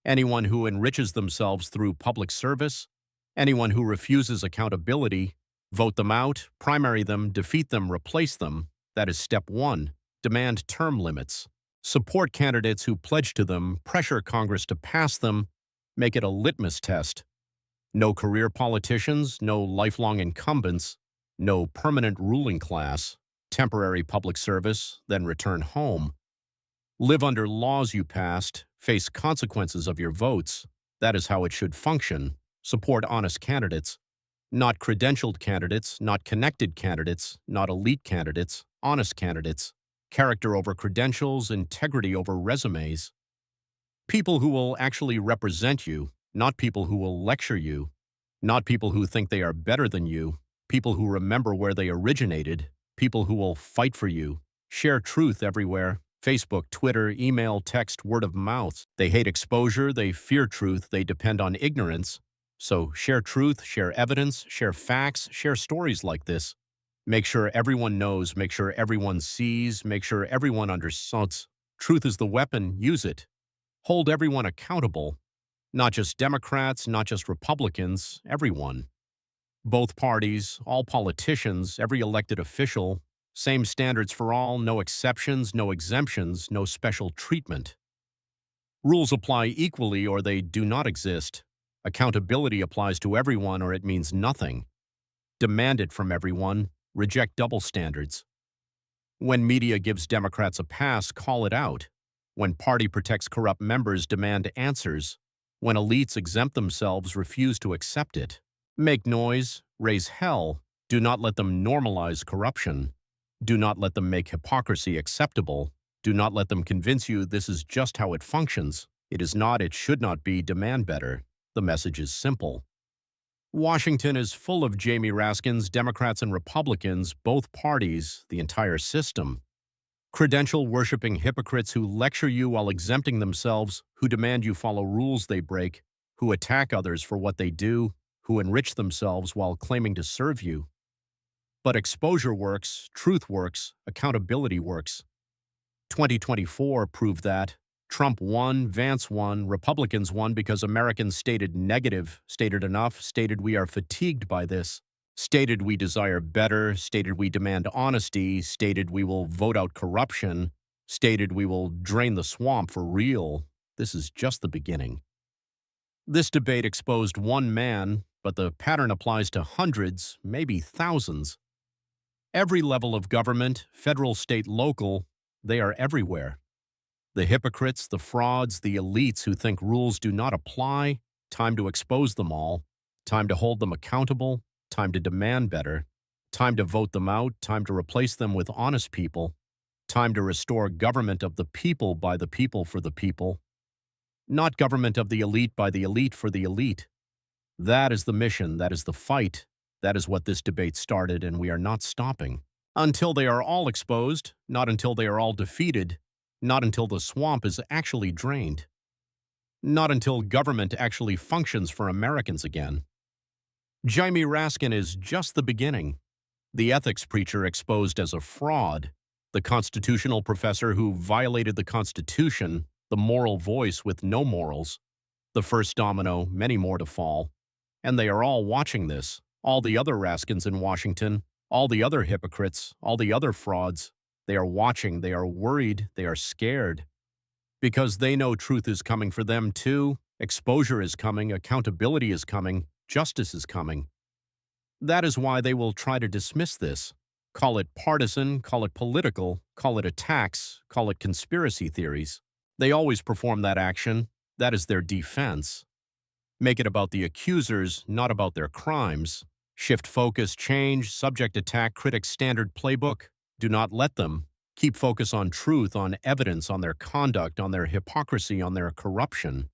anyone who enriches themselves through public service, anyone who refuses accountability, vote them out, primary them, defeat them, replace them. That is step one. Demand term limits. Support candidates who pledge to them, pressure Congress to pass them, make it a litmus test. No career politicians, no lifelong incumbents, no permanent ruling class, temporary public service, then return home. Live under laws you passed, face consequences of your votes. That is how it should function. Support honest candidates, not credentialed candidates, not connected candidates, not elite candidates, honest candidates. Character over credentials, integrity over resumes. People who will actually represent you, not people who will lecture you, not people who think they are better than you, people who remember where they originated, people who will fight for you, share truth everywhere, Facebook, Twitter, email, text, word of mouth. They hate exposure, they fear truth, they depend on ignorance. So share truth, share evidence, share facts, share stories like this. Make sure everyone knows, make sure everyone sees, make sure everyone understands. Truth is the weapon, use it. Hold everyone accountable. Not just Democrats, not just Republicans, everyone. Both parties, all politicians, every elected official, same standards for all, no exceptions, no exemptions, no special treatment. Rules apply equally or they do not exist. Accountability applies to everyone or it means nothing. Demand it from everyone, reject double standards. When media gives Democrats a pass, call it out. When party protects corrupt members, demand answers. When elites exempt themselves, refuse to accept it. Make noise, raise hell. Do not let them normalize corruption. Do not let them make hypocrisy acceptable. Do not let them convince you this is just how it functions. It is not, it should not be, demand better. The message is simple. Washington is full of Jamie Raskins, Democrats and Republicans, both parties, the entire system. Credential-worshipping hypocrites who lecture you while exempting themselves, who demand you follow rules they break, who attack others for what they do, who enrich themselves while claiming to serve you. But exposure works, truth works, accountability works. 2024 proved that. Trump won, Vance won, Republicans won because Americans stated negative, stated enough, stated we are fatigued by this, stated we desire better, stated we demand honesty, stated we will vote out corruption, stated we will drain the swamp for real. This is just the beginning. This debate exposed one man, but the pattern applies to hundreds, maybe thousands. Every level of government, federal, state, local, they are everywhere. The hypocrites, the frauds, the elites who think rules do not apply, time to expose them all, time to hold them accountable, time to demand better, time to vote them out, time to replace them with honest people, time to restore government of the people by the people for the people, not government of the elite by the elite for the elite. That is the mission, that is the fight, that is what this debate started, and we are not stopping. Until they are all exposed, not until they are all defeated, not until the swamp is actually drained. Not until government actually functions for Americans again. Jamie Raskin is just the beginning. The ethics preacher exposed as a fraud, the constitutional professor who violated the Constitution, the moral voice with no morals, the first domino, many more to fall. And they are all watching this, all the other Raskins in Washington, all the other hypocrites, all the other frauds. They are watching, they are worried, they are scared. Because they know truth is coming for them too, exposure is coming, accountability is coming, justice is coming. That is why they will try to dismiss this. Call it partisan, call it political, call it attacks, call it conspiracy theories. They always perform that action. That is their defense. Make it about the accusers, not about their crimes. Shift focus, change, subject attack, critic standard playbook. Do not let them. Keep focus on truth, on evidence, on their conduct, on their hypocrisy, on their corruption.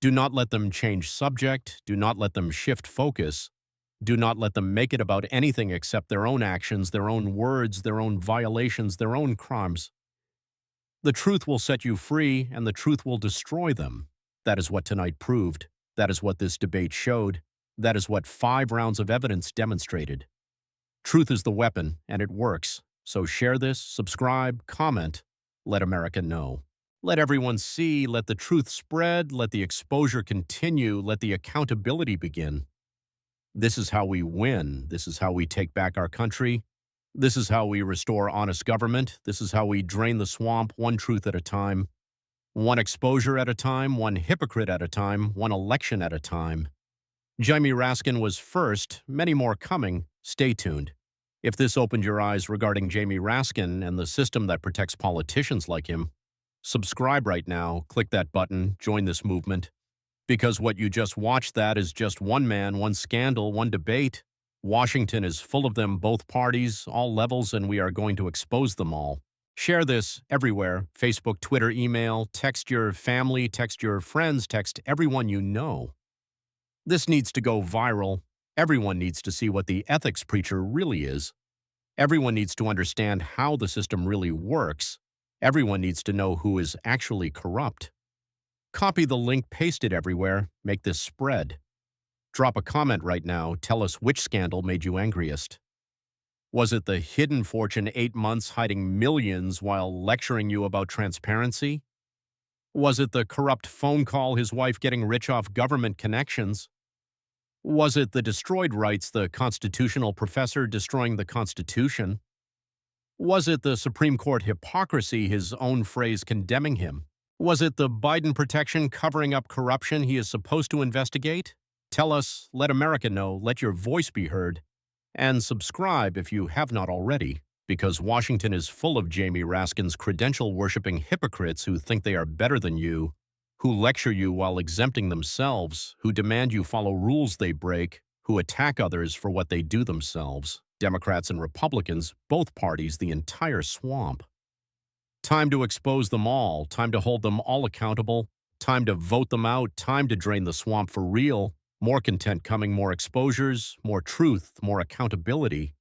Do not let them change subject. Do not let them shift focus. Do not let them make it about anything except their own actions, their own words, their own violations, their own crimes. The truth will set you free, and the truth will destroy them. That is what tonight proved. That is what this debate showed. That is what 5 rounds of evidence demonstrated. Truth is the weapon, and it works. So share this, subscribe, comment, let America know. Let everyone see, let the truth spread, let the exposure continue, let the accountability begin. This is how we win. This is how we take back our country. This is how we restore honest government. This is how we drain the swamp one truth at a time, one exposure at a time, one hypocrite at a time, one election at a time. Jamie Raskin was first, many more coming. Stay tuned. If this opened your eyes regarding Jamie Raskin and the system that protects politicians like him, subscribe right now, click that button, join this movement. Because what you just watched, that is just one man, one scandal, one debate. Washington is full of them, both parties, all levels, and we are going to expose them all. Share this everywhere: Facebook, Twitter, email, text your family, text your friends, text everyone you know. This needs to go viral. Everyone needs to see what the ethics preacher really is. Everyone needs to understand how the system really works. Everyone needs to know who is actually corrupt. Copy the link, paste it everywhere, make this spread. Drop a comment right now, tell us which scandal made you angriest. Was it the hidden fortune 8 months hiding millions while lecturing you about transparency? Was it the corrupt phone call, his wife getting rich off government connections? Was it the destroyed rights, the constitutional professor destroying the Constitution? Was it the Supreme Court hypocrisy, his own phrase condemning him? Was it the Biden protection covering up corruption he is supposed to investigate? Tell us, let America know, let your voice be heard. And subscribe if you have not already, because Washington is full of Jamie Raskin's credential-worshipping hypocrites who think they are better than you, who lecture you while exempting themselves, who demand you follow rules they break, who attack others for what they do themselves. Democrats and Republicans, both parties, the entire swamp. Time to expose them all, time to hold them all accountable, time to vote them out, time to drain the swamp for real. More content coming, more exposures, more truth, more accountability.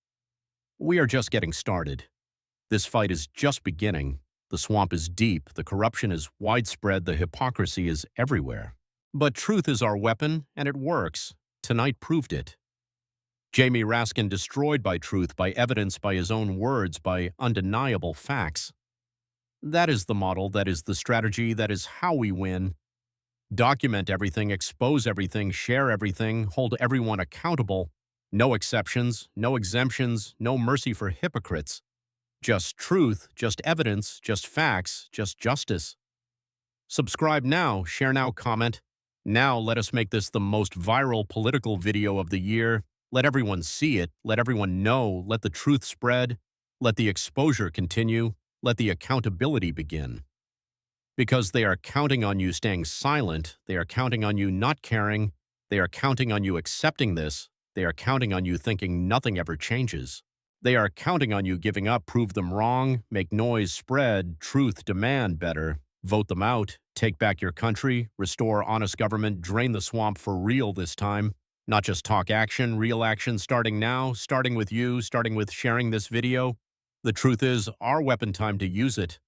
We are just getting started. This fight is just beginning. The swamp is deep, the corruption is widespread, the hypocrisy is everywhere. But truth is our weapon, and it works. Tonight proved it. Jamie Raskin destroyed by truth, by evidence, by his own words, by undeniable facts. That is the model, that is the strategy, that is how we win. Document everything, expose everything, share everything, hold everyone accountable. No exceptions, no exemptions, no mercy for hypocrites. Just truth, just evidence, just facts, just justice. Subscribe now, share now, comment. Now let us make this the most viral political video of the year. Let everyone see it, let everyone know, let the truth spread, let the exposure continue. Let the accountability begin. Because they are counting on you staying silent, they are counting on you not caring, they are counting on you accepting this, they are counting on you thinking nothing ever changes. They are counting on you giving up, prove them wrong, make noise, spread, truth, demand better, vote them out, take back your country, restore honest government, drain the swamp for real this time. Not just talk action, real action starting now, starting with you, starting with sharing this video. The truth is, our weapon, time to use it.